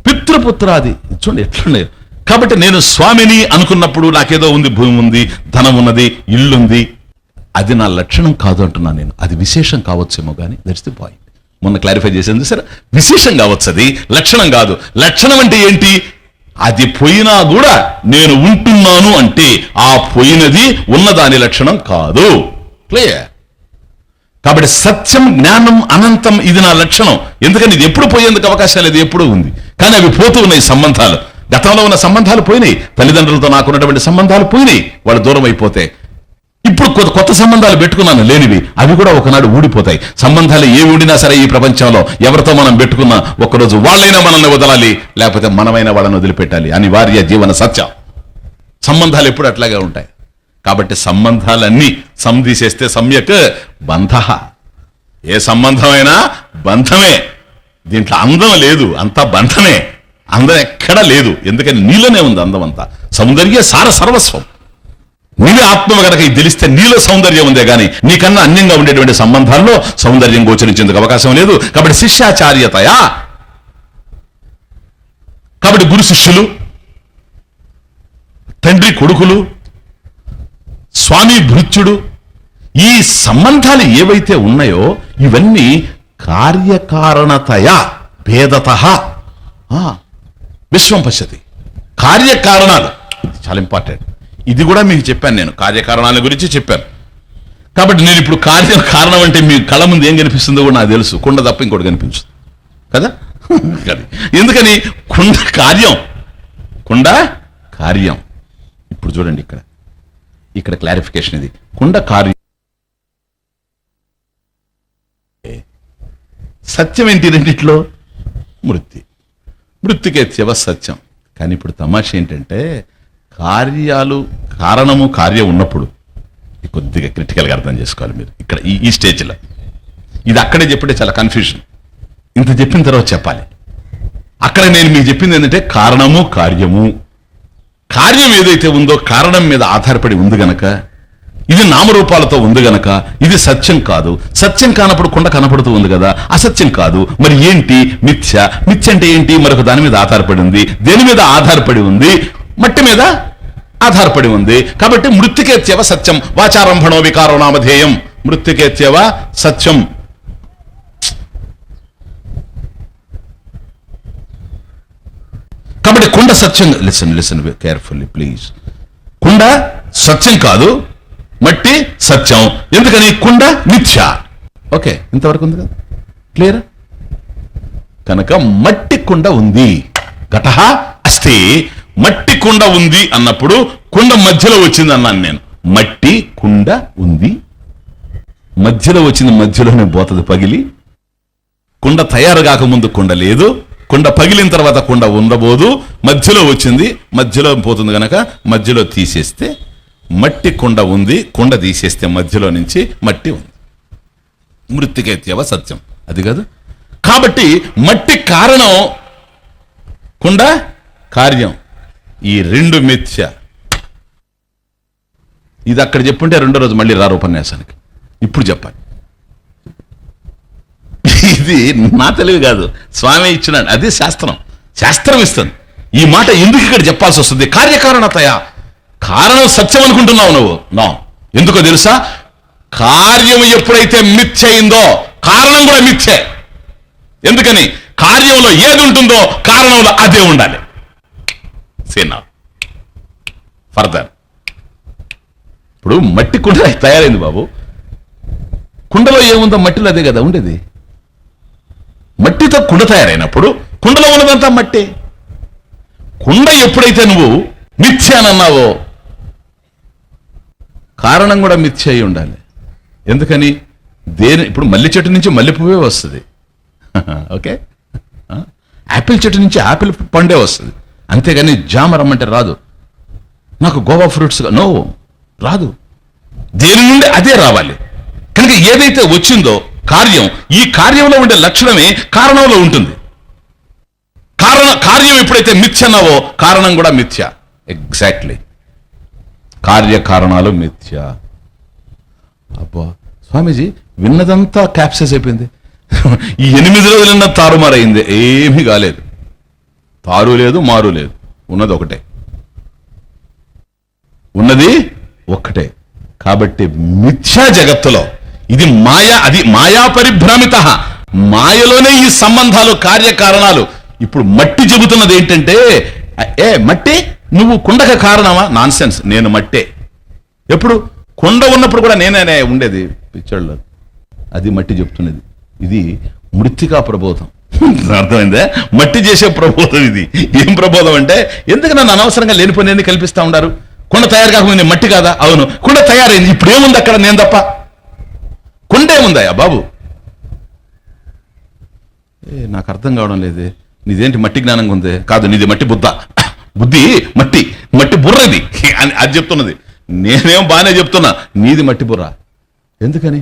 పితృపుత్రాది. చూడండి ఎట్లుండే. కాబట్టి నేను స్వామిని అనుకున్నప్పుడు నాకేదో ఉంది, భూమి ఉంది, ధనం ఉన్నది, ఇల్లుంది. అది నా లక్షణం కాదు అంటున్నాను నేను. అది విశేషం కావచ్చేమో కానీ దట్స్ ది పాయింట్. మొన్న క్లారిఫై చేసింది సరే. విశేషం కావచ్చు, అది లక్షణం కాదు. లక్షణం అంటే ఏంటి? అది పోయినా కూడా నేను ఉంటున్నాను అంటే ఆ పోయినది ఉన్నదాని లక్షణం కాదు. క్లియర్? కాబట్టి సత్యం, జ్ఞానం, అనంతం ఇది నా లక్షణం. ఎందుకని ఇది ఎప్పుడు పోయేందుకు అవకాశం లేదు, ఎప్పుడూ ఉంది. కానీ అవి పోతూ ఉన్నాయి సంబంధాలు. గతంలో ఉన్న సంబంధాలు పోయినాయి. తల్లిదండ్రులతో నాకున్నటువంటి సంబంధాలు పోయినాయి, వాళ్ళు దూరం అయిపోతే. ఇప్పుడు కొత్త సంబంధాలు పెట్టుకున్నాను లేనివి, అవి కూడా ఒకనాడు ఊడిపోతాయి. సంబంధాలు ఏ ఊడినా సరే ఈ ప్రపంచంలో ఎవరితో మనం పెట్టుకున్నా ఒక్కరోజు వాళ్ళైనా మనల్ని వదలాలి, లేకపోతే మనమైనా వాళ్ళని వదిలిపెట్టాలి. అనివార్య జీవన సత్యం. సంబంధాలు ఎప్పుడు అట్లాగే ఉంటాయి. కాబట్టి సంబంధాలన్నీ సంధిసేస్తే సమ్యక్ బంధ. ఏ సంబంధమైనా బంధమే. దీంట్లో అందం లేదు, అంతా బంధమే. అందం ఎక్కడా లేదు. ఎందుకని నీలోనే ఉంది అందం అంతా. సౌందర్య సార సర్వస్వం. నీవే ఆత్మ కనుక ఇది తెలిస్తే నీలో సౌందర్యం ఉందే గాని నీకన్నా అన్యంగా ఉండేటువంటి సంబంధాల్లో సౌందర్యం గోచరించేందుకు అవకాశం లేదు. కాబట్టి శిష్యాచార్యతయా. కాబట్టి గురు శిష్యులు, తండ్రి కొడుకులు, స్వామి భృత్యుడు, ఈ సంబంధాలు ఏవైతే ఉన్నాయో ఇవన్నీ కార్యకారణతయా భేదత విశ్వం పశ్యతి. కార్యకారణాలు చాలా ఇంపార్టెంట్. ఇది కూడా మీకు చెప్పాను, నేను కార్యకారణాల గురించి చెప్పాను. కాబట్టి నేను ఇప్పుడు కారణం అంటే మీ కళ్ళ ముందు ఏం కనిపిస్తుందో కూడా నాకు తెలుసు. కుండ తప్ప ఇంకోటి కనిపించదు కదా. ఎందుకని? కుండ కార్యం. ఇప్పుడు చూడండి, ఇక్కడ క్లారిఫికేషన్. ఇది కుండ కార్యం. సత్యం ఏంటి రెండిట్లో? మృత్తికేత్యవ సత్యం. కానీ ఇప్పుడు తమాష ఏంటంటే, కారణము కార్యం ఉన్నప్పుడు కొద్దిగా క్రిటికల్గా అర్థం చేసుకోవాలి మీరు. ఇక్కడ ఈ స్టేజ్లో ఇది అక్కడే చెప్పుంటే చాలా కన్ఫ్యూజన్. ఇంత చెప్పిన తర్వాత చెప్పాలి. అక్కడ నేను మీకు చెప్పింది ఏంటంటే కారణము కార్యము. కార్యం ఏదైతే ఉందో కారణం మీద ఆధారపడి ఉంది గనక, ఇది నామరూపాలతో ఉంది గనక ఇది సత్యం కాదు. సత్యం కానప్పుడు కుండ కనపడుతూ ఉంది కదా, అసత్యం కాదు. మరి ఏంటి? మిథ్య. మిథ్య అంటే ఏంటి? మరొక దాని మీద ఆధారపడి ఉంది. దేని మీద ఆధారపడి ఉంది? మట్టి మీద ఆధారపడి ఉంది. కాబట్టి మృత్తికేత్యవ సత్యం. వాచారంభణో వికారో నామధేయం. మృత్తికేత్యవ సత్యం. కాబట్టి కుండ సత్యం. Listen carefully please. కుండ సత్యం కాదు, మట్టి సత్యం. ఎందుకని? కుండ మిథ్య. ఓకే, ఇంతవరకు ఉంది కదా, క్లియర్? కనుక మట్టి కుండ ఉంది. ఘటః అస్తి. మట్టి కుండ ఉంది అన్నప్పుడు కుండ మధ్యలో వచ్చింది అన్నాను నేను. మట్టి కుండ ఉంది, మధ్యలో వచ్చింది, మధ్యలోనే పోతుంది పగిలి. కుండ తయారు కాకముందు కుండ లేదు, కుండ పగిలిన తర్వాత కుండ ఉండబోదు. మధ్యలో వచ్చింది, మధ్యలో పోతుంది కనుక మధ్యలో తీసేస్తే మట్టి కుండ ఉంది. కుండ తీసేస్తే మధ్యలో నుంచి మట్టి ఉంది. మృత్తికేత్యవ సత్యం. అది కాదు. కాబట్టి మట్టి కారణం, కుండ కార్యం. ఈ రెండు మిథ్య. ఇది అక్కడ చెప్పుంటే రెండో రోజు మళ్ళీ రారు ఉపన్యాసానికి. ఇప్పుడు చెప్పాలి. ఇది నా తెలివి కాదు, స్వామి ఇచ్చినాడు. అది శాస్త్రం ఇస్తుంది. ఈ మాట ఎందుకు ఇక్కడ చెప్పాల్సి వస్తుంది? కార్యకారణతయ. కారణం సత్యం అనుకుంటున్నావు నువ్వు. నా ఎందుకో తెలుసా? కార్యం ఎప్పుడైతే మిథ్య అయిందో కారణం కూడా మిథ్యే. ఎందుకని? కార్యంలో ఏది ఉంటుందో కారణంలో అదే ఉండాలి. సేనా ఫర్దర్. ఇప్పుడు మట్టి కుండ తయారైంది బాబు. కుండలో ఏముందో మట్టిలో అదే కదా ఉండేది. మట్టితో కుండ తయారైనప్పుడు కుండలో ఉన్నదంతా మట్టి. కుండ ఎప్పుడైతే నువ్వు మిథ్య అని అన్నావో కారణం కూడా మిథ్య అయి ఉండాలి. ఎందుకని? ఇప్పుడు మల్లె చెట్టు నుంచి మల్లె పువ్వే వస్తుంది. ఓకే, యాపిల్ చెట్టు నుంచి యాపిల్ పండే వస్తుంది. అంతేగాని జామ రమ్మంటే రాదు. నాకు గోవా ఫ్రూట్స్ నో రాదు. దేని నుండి అదే రావాలి. కనుక ఏదైతే వచ్చిందో కార్యం, ఈ కార్యంలో ఉండే లక్షణమే కారణంలో ఉంటుంది. కార్యం ఎప్పుడైతే మిథ్య అన్నావో కారణం కూడా మిథ్య. ఎగ్జాక్ట్లీ. కార్యకారణాలు మిథ్య. అబ్బా స్వామీజీ విన్నదంతా క్యాప్సైజ్ అయిపోయింది. ఈ 8 రోజులన్నా తారుమారైంది. ఏమీ కాలేదు. తారు లేదు, మారు లేదు. ఉన్నది ఒక్కటే. కాబట్టి మిథ్యా జగత్తులో ఇది మాయా. అది మాయా పరిభ్రమిత. మాయలోనే ఈ సంబంధాలు, కార్యకారణాలు. ఇప్పుడు మట్టి చెబుతున్నది ఏంటంటే, మట్టి నువ్వు కుండక కారణమా? Nonsense. నేను మట్టే. ఎప్పుడు? కుండ ఉన్నప్పుడు కూడా నేనే ఉండేది పిచ్చోళ్ళు. అది మట్టి చెప్తున్నది. ఇది మృత్తికా ప్రబోధం. అర్థమైందా? మట్టి చేసే ప్రబోధం ఇది. ఏం ప్రబోధం అంటే, ఎందుకు నన్ను అనవసరంగా లేనిపోయింది కల్పిస్తా ఉన్నారు? కుండ తయారు కాకముందు మట్టి కాదా? అవును, కుండ తయారైంది. ఇప్పుడు ఏముంది అక్కడ? నేను తప్ప కుండ ఏముందయ్యా బాబు? నాకు అర్థం కావడం లేదే. నీదేంటి మట్టి జ్ఞానంగా ఉంది? కాదు, నీది మట్టి బుద్ధి మట్టి బుర్రది అని అది చెప్తున్నది. నేనేం బాగానే చెప్తున్నా, నీది మట్టి బుర్ర. ఎందుకని?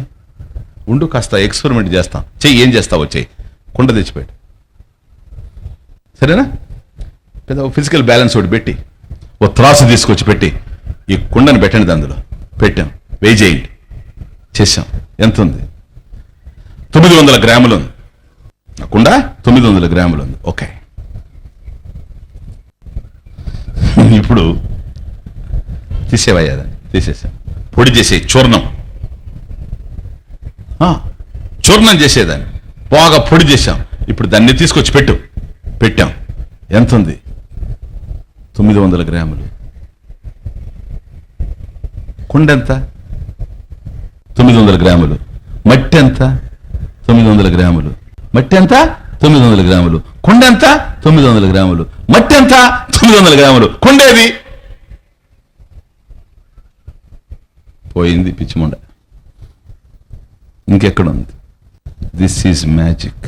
ఉండు, కాస్త ఎక్స్పెరిమెంట్ చేస్తాం. చెయ్యి. ఏం చేస్తావో చెయ్యి. కుండ తెచ్చిపెట్టు, సరేనా? పెద్ద ఫిజికల్ బ్యాలెన్స్ ఒకటి పెట్టి, ఓ త్రాసు తీసుకొచ్చి పెట్టి, ఈ కుండని పెట్టండి. అందులో పెట్టాం, వెయ్యి చేయండి. చేసాం. ఎంత ఉంది? 900 గ్రాములు ఉంది. కుండ 900 గ్రాములు ఉంది. ఓకే, ఇప్పుడు తీసేవయ్యా. తీసేసాం. పొడి చేసే చూర్ణం చేసేదాన్ని బాగా పొడి చేసాం. ఇప్పుడు దాన్ని తీసుకొచ్చి పెట్టాం. ఎంత ఉంది? 900 గ్రాములు. కుండ ఎంత? 900 గ్రాములు. మట్టి ఎంత? 900 గ్రాములు. మట్టి ఎంత? 900 గ్రాములు. కుండ ఎంత? 900 గ్రాములు. మట్టి ఎంత? 900 గ్రాములు. కుండేది పోయింది, పిచ్చిముండ. ఇంకెక్కడుంది? This is magic.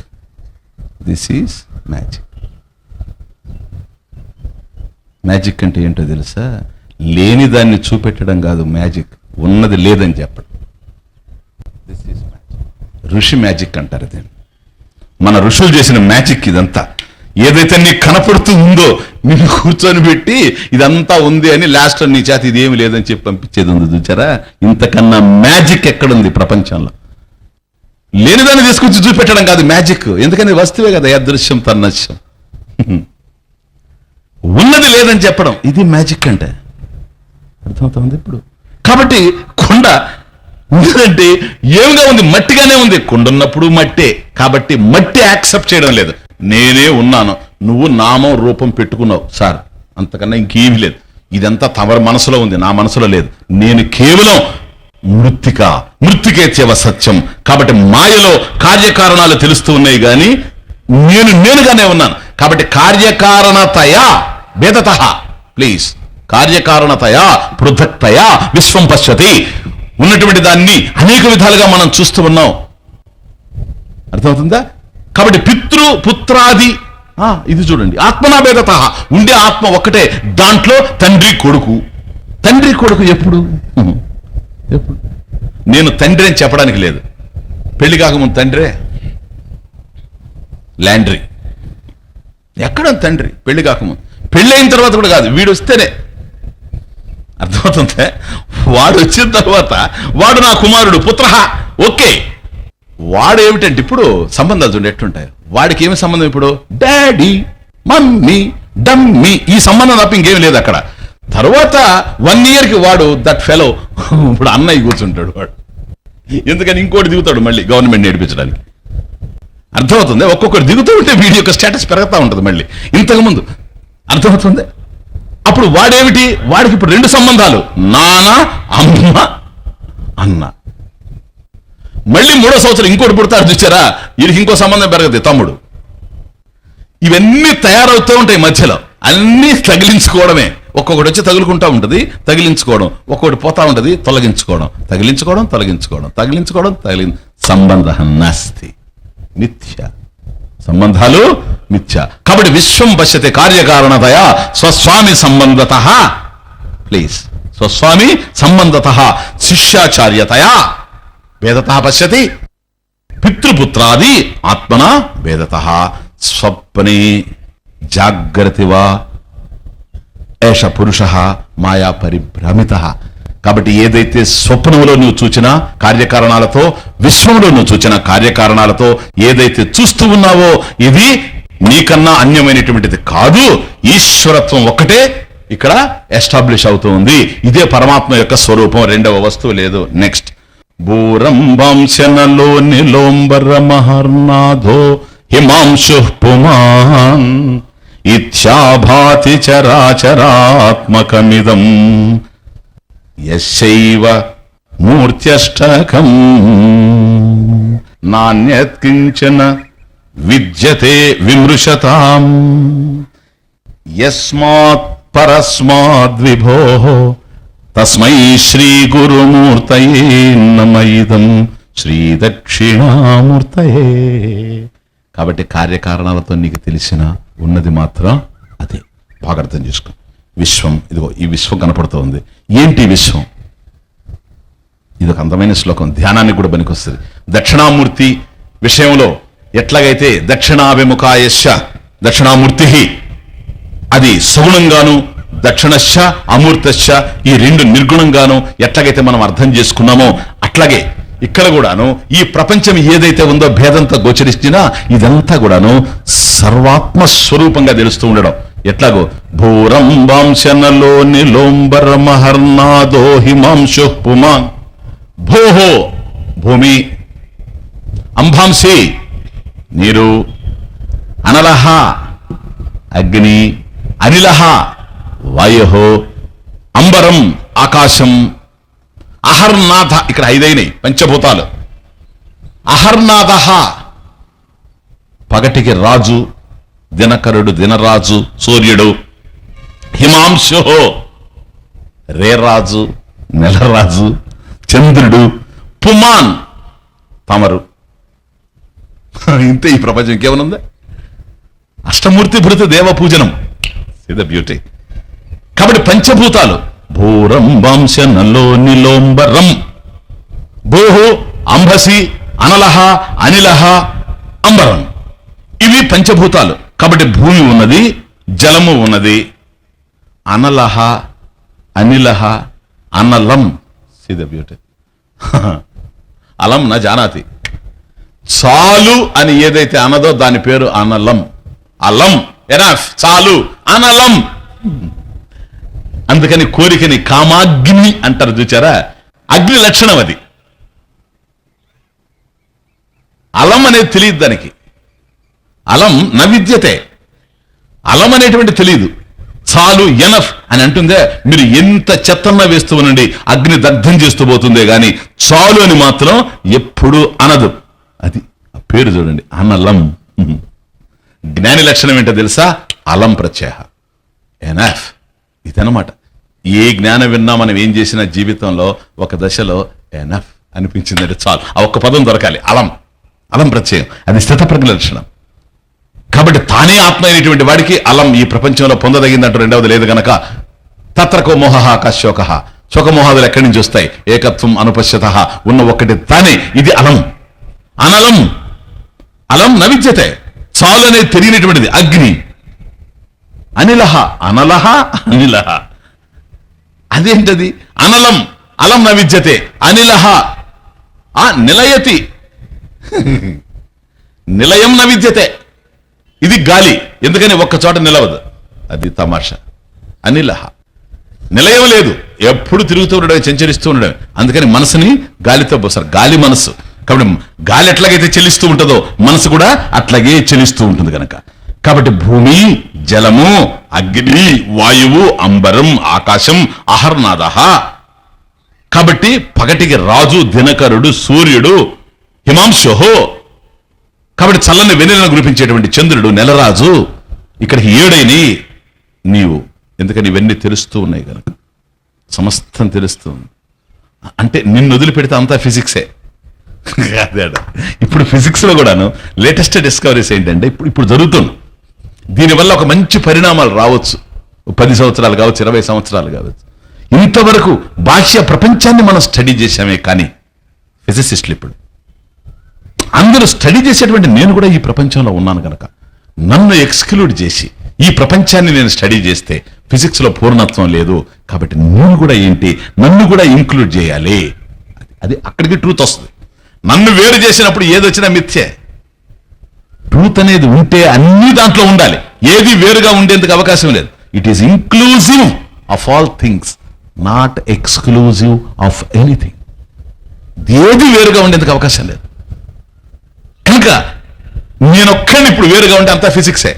This is magic. Magic అంటే ఏంటో తెలుసా? లేని దాన్ని చూపెట్టడం కాదు మ్యాజిక్, ఉన్నది లేదని చెప్పడం. This is magic. ఋషి మ్యాజిక్ అంటారు దీన్ని. మన ఋషులు చేసిన మ్యాజిక్ ఇదంతా. ఏదైతే నీకు కనపడుతూ ఉందో నిన్ను కూర్చొని పెట్టి ఇదంతా ఉంది అని లాస్ట్ నీ చేత ఇదేమి లేదని చెప్పి పంపించేది ఉంది చూచారా? ఇంతకన్నా మ్యాజిక్ ఎక్కడుంది ప్రపంచంలో? లేనిదాన్ని తీసుకొచ్చి చూపెట్టడం కాదు మ్యాజిక్. ఎందుకని వస్తువే కదా, అదృశ్యం తన్నశ్యం. ఉన్నది లేదని చెప్పడం, ఇది మ్యాజిక్ అంటే. అర్థమవుతుంది ఇప్పుడు? కాబట్టి కుండ ఉన్నదంటే ఏమిగా ఉంది? మట్టిగానే ఉంది. కుండ ఉన్నప్పుడు మట్టే. కాబట్టి మట్టి యాక్సెప్ట్ చేయడం లేదు. నేనే ఉన్నాను, నువ్వు నామం రూపం పెట్టుకున్నావు సార్, అంతకన్నా ఇంకేమీ లేదు. ఇదంతా తమ మనసులో ఉంది, నా మనసులో లేదు. నేను కేవలం మృత్తికేత్యవ సత్యం. కాబట్టి మాయలో కార్యకారణాలు తెలుస్తూ ఉన్నాయి కానీ నేనుగానే ఉన్నాను. కాబట్టి కార్యకారణతయా భేదత, ప్లీజ్, కార్యకారణతయా పృథక్తయా విశ్వం పశ్యతి. ఉన్నటువంటి దాన్ని అనేక విధాలుగా మనం చూస్తూ ఉన్నాం. అర్థమవుతుందా? కాబట్టి పుత్రాది ఇది చూడండి, ఆత్మనా భేదత. ఉండే ఆత్మ ఒక్కటే, దాంట్లో తండ్రి కొడుకు. ఎప్పుడు నేను తండ్రి అని చెప్పడానికి లేదు. పెళ్లి కాకముందు తండ్రే, ల్యాండ్రీ. ఎక్కడ తండ్రి? పెళ్లి కాకముందు. పెళ్లి అయిన తర్వాత కూడా కాదు, వీడు వస్తేనే. అర్థమవుతుందే? వాడు వచ్చిన తర్వాత వాడు నా కుమారుడు, పుత్ర. ఓకే, వాడు ఏమిటంటే ఇప్పుడు సంబంధాలు చూడండి ఎట్లుంటాయి. వాడికి ఏమి సంబంధం ఇప్పుడు? డాడీ, మమ్మీ, డమ్మీ, ఈ సంబంధం తప్ప ఇంకేం లేదు అక్కడ. తర్వాత 1 yearకి వాడు దట్ ఫెలో ఇప్పుడు అన్నయ్య కూర్చుంటాడు వాడు. ఎందుకని ఇంకోటి దిగుతాడు మళ్ళీ గవర్నమెంట్ నేర్పించడానికి. అర్థమవుతుంది? ఒక్కొక్కటి దిగుతూ ఉంటే వీడి యొక్క స్టేటస్ పెరుగుతూ ఉంటుంది మళ్ళీ ఇంతకుముందు. అర్థమవుతుంది? అప్పుడు వాడేమిటి? వాడికి ఇప్పుడు 2 సంబంధాలు, నాన్న, అమ్మ, అన్న. మళ్ళీ 3వ సంవత్సరం ఇంకోటి పుడతాడు చూసారా, వీడికి ఇంకో సంబంధం పెరగదు, తమ్ముడు. ఇవన్నీ తయారవుతూ ఉంటాయి మధ్యలో. అన్నీ తగిలించుకోవడమే. ఒక్కొక్కటి వచ్చి తగులుకుంటా ఉంటుంది, తగిలించుకోవడం. ఒక్కొక్కటి పోతా ఉంటుంది, తొలగించుకోవడం. సంబంధ నాస్తి, మిథ్య. సంబంధాలు మిథ్య. కాబట్టి విశ్వం పశ్యతే కార్యకారణతయా స్వస్వామి సంబంధత, ప్లీజ్, స్వస్వామి సంబంధత శిష్యాచార్యతయా భేదత పశ్యతి. పితృపుత్రాది ఆత్మనా భేదత స్వప్నే జాగ్రత్తివా ఏష పురుష మాయా పరిభ్రమిత. కాబట్టి ఏదైతే స్వప్నంలో నువ్వు చూచిన కార్యకారణాలతో, విశ్వంలో నువ్వు చూచిన కార్యకారణాలతో ఏదైతే చూస్తూ ఉన్నావో ఇది నీకన్నా అన్యమైనటువంటిది కాదు. ఈశ్వరత్వం ఒక్కటే ఇక్కడ ఎస్టాబ్లిష్ అవుతూ ఉంది. ఇదే పరమాత్మ యొక్క స్వరూపం, రెండవ వస్తువు లేదు. నెక్స్ట్, భూరంభంశనలో నిలోంబర మహర్నాథో హిమాంశు పుమాన్ ఇత్యాభాతి చరాచరాత్మకమిదం యశైవ మూర్త్యష్టకం నాన్యత్కించన విద్యతే విమృశతాం యస్మాత్ పరస్మాద్విభోః తస్మై శ్రీ గురుమూర్తయే నమ ఇదం శ్రీ దక్షిణామూర్తయే. కాబట్టి కార్యకారణాలతో నీకు తెలిసిన ఉన్నది మాత్రం అదే. బాగా అర్థం చేసుకో. విశ్వం, ఇదిగో ఈ విశ్వం కనపడుతోంది. ఏంటి విశ్వం? ఇది ఒక అందమైన శ్లోకం, ధ్యానానికి కూడా పనికొస్తుంది. దక్షిణామూర్తి విషయంలో ఎట్లాగైతే దక్షిణాభిముఖాయశ్చ దక్షిణామూర్తి, అది సగుణంగాను, దక్షిణశ్చ అమూర్తశ్చ ఈ 2 నిర్గుణంగాను ఎట్లాగైతే మనం అర్థం చేసుకున్నామో అట్లాగే ఇక్కడ కూడాను ఈ ప్రపంచం ఏదైతే ఉందో భేదంతో గోచరిస్తున్నా ఇదంతా కూడాను సర్వాత్మ స్వరూపంగా తెలుస్తూ ఉండడం. ఎట్లాగో భూరంభంశనలో నిలోంబర మహర్నాదో హిమాంశు పుమాన్. భోహో భూమి, అంభాంసి నీరు, అనలహ అగ్ని, అనిలహ వాయు, అంబరం ఆకాశం, అహర్నాథ, ఇక్కడ 5 అయినాయి పంచభూతాలు. అహర్నాథ పగటికి రాజు, దినకరుడు దినరాజు సూర్యుడు. హిమాంశు రేరాజు నెలరాజు చంద్రుడు. పుమాన్ తమరు. ఇంతే ఈ ప్రపంచం, ఇంకేమనుందా? అష్టమూర్తి భృత దేవ పూజనం. The beauty. కాబట్టి పంచభూతాలు భూరం వంశ నలో నిలోంబరం. భూహు అంబసి అనలహ అనిలహ అంబరం, ఇవి పంచభూతాలు. కాబట్టి భూమి ఉన్నది, జలము ఉన్నది. అనలహ అనిలహ అనలం. See the beauty. అలం నా జానాతి. చాలు అని ఏదైతే అనదో దాని పేరు అనలం. అలం ఎనఫ్, చాలు. అనలం. అందుకని కోరికని కామాగ్ని అంటారు, చూచారా? అగ్ని లక్షణం అది. అలం అనేది తెలియదు దానికి. అలం నవిద్యతే. అలం అనేటువంటి తెలియదు. చాలు ఎనఫ్ అని అంటుందే. మీరు ఎంత చెత్తన్నా వేస్తూ ఉండండి, అగ్ని దగ్ధం చేస్తూ పోతుందే గాని చాలు అని మాత్రం ఎప్పుడు అనదు. అది ఆ పేరు చూడండి, అనలం. జ్ఞాని లక్షణం ఏంటో తెలుసా? అలం ప్రత్యయ, ఎనఫ్. ఇదనమాట. ఏ జ్ఞానం విన్నా మనం ఏం చేసినా జీవితంలో ఒక దశలో ఎనఫ్ అనిపించిందంటే చాలు. ఆ ఒక్క పదం దొరకాలి. అలం, అలం ప్రత్యయం. అది స్థితప్రజ్ఞ లక్షణం. కాబట్టి తానే ఆత్మ అయినటువంటి వాడికి అలం ఈ ప్రపంచంలో పొందదగిందంటూ రెండవది లేదు గనక తత్రకో మోహ కశోక, శోకమోహాదులు ఎక్కడి నుంచి వస్తాయి? ఏకత్వం అనుపశ్యత, ఉన్న ఒక్కటి తానే. ఇది అలం. అనలం, అలం నవిద్యతే. చాలు అనేది తెలియనటువంటిది అగ్ని. అనిలహ, అనలహ అనిలహ. అదేంటది? అనలం, అలం నవిద్యతే. అనిలహ నిలయతి, నిలయం నవిద్యతే. ఇది గాలి, ఎందుకని ఒక్క చోట నిలవదు. అది తమాషా. అనిలహ, నిలయం లేదు, ఎప్పుడు తిరుగుతూ ఉండడం, సంచరిస్తూ ఉండడం. అందుకని మనసుని గాలితో పోసారు. గాలి మనస్సు. కాబట్టి గాలి ఎట్లాగైతే చెలిస్తూ ఉంటుందో మనసు కూడా అట్లాగే చెలిస్తూ ఉంటుంది కనుక. కాబట్టి భూమి, జలము, అగ్ని, వాయువు, అంబరం, ఆకాశం, అహర్నాథ. కాబట్టి పగటికి రాజు, దినకరుడు, సూర్యుడు, హిమాంశోహో. కాబట్టి చల్లని వెన్నెలను కురిపించేటువంటి చంద్రుడు, నెలరాజు. ఇక్కడికి 7 అయినాయి నీవు. ఎందుకని ఇవన్నీ తెలుస్తూ ఉన్నాయి కనుక, సమస్తం తెలుస్తూ ఉంది. అంటే నిన్ను వదిలిపెడితే అంతా ఫిజిక్సే. అదే ఇప్పుడు ఫిజిక్స్ లో కూడాను లేటెస్ట్ డిస్కవరీస్ ఏంటంటే ఇప్పుడు జరుగుతుంది. దీనివల్ల ఒక మంచి పరిణామాలు రావచ్చు. 10 సంవత్సరాలు కావచ్చు, 20 సంవత్సరాలు కావచ్చు. ఇంతవరకు బాహ్య ప్రపంచాన్ని మనం స్టడీ చేశామే కానీ ఫిజిసిస్టులు ఇప్పుడు అందరూ స్టడీ చేసేటువంటి నేను కూడా ఈ ప్రపంచంలో ఉన్నాను కనుక నన్ను ఎక్స్క్లూడ్ చేసి ఈ ప్రపంచాన్ని నేను స్టడీ చేస్తే ఫిజిక్స్ లో పూర్ణత్వం లేదు. కాబట్టి నేను కూడా ఏంటి, నన్ను కూడా ఇంక్లూడ్ చేయాలి. అది అక్కడికి ట్రూత్ వస్తుంది. నన్ను వేరు చేసినప్పుడు ఏదొచ్చినా మిథ్యే. ట్రూత్ అనేది ఉంటే అన్ని దాంట్లో ఉండాలి. ఏది వేరుగా ఉండేందుకు అవకాశం లేదు. It is inclusive of all things, not exclusive of anything. ఏది వేరుగా ఉండేందుకు అవకాశం లేదు. కనుక నేనొక్కడిని ఇప్పుడు వేరుగా ఉంటే అంతా ఫిజిక్సే.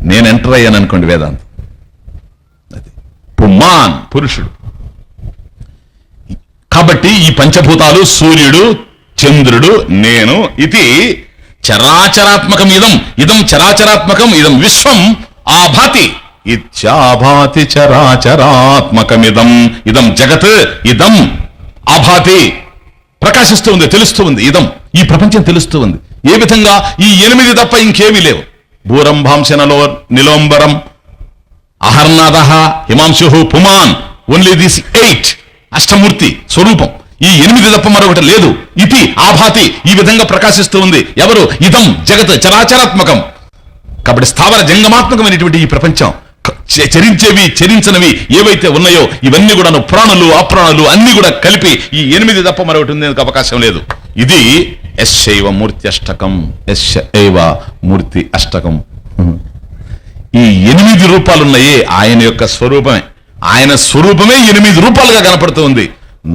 నేను ఎంటర్ అయ్యాను అనుకోండి వేదాంతం. అది పుమాన్, పురుషుడు. కాబట్టి ఈ పంచభూతాలు, సూర్యుడు, చంద్రుడు, నేను, ఇది చరాచరాత్మకం. ఇదం ఇదం చరాచరాత్మకం. ఇదం విశ్వం ఆభాతి. ఇత్యాభాతి చరాచరాత్మకమిదం. ఇదం జగత్. ఇదం ఆభాతి, ప్రకాశిస్తూ ఉంది, తెలుస్తూ ఉంది. ఇదం ఈ ప్రపంచం తెలుస్తూ ఉంది. ఏ విధంగా? ఈ 8 తప్ప ఇంకేమీ లేవు. భూరంభాంశనలో నిలోంబరం, అహర్నాథ, హిమాంశు, పుమాన్. ఓన్లీ దిస్ 8 అష్టమూర్తి స్వరూపం. ఈ 8 తప్ప మరొకటి లేదు. ఇది ఆభాతి, ఈ విధంగా ప్రకాశిస్తూ ఉంది. ఎవరు? ఇదం జగత్ చరాచరాత్మకం. కాబట్టి స్థావర జంగమాత్మకమైనటువంటి ఈ ప్రపంచం, చరించేవి చరించనివి ఏవైతే ఉన్నాయో ఇవన్నీ కూడా ప్రాణులు, అప్రాణులు అన్ని కూడా కలిపి ఈ 8 తప్ప మరొకటి ఉండేందుకు అవకాశం లేదు. ఇది యశ్చైవ మూర్తి అష్టకం. యశ్చైవ మూర్తి అష్టకం. ఈ 8 రూపాలు ఉన్నాయే ఆయన యొక్క స్వరూపమే. ఆయన స్వరూపమే 8 రూపాలుగా కనపడుతూ ఉంది.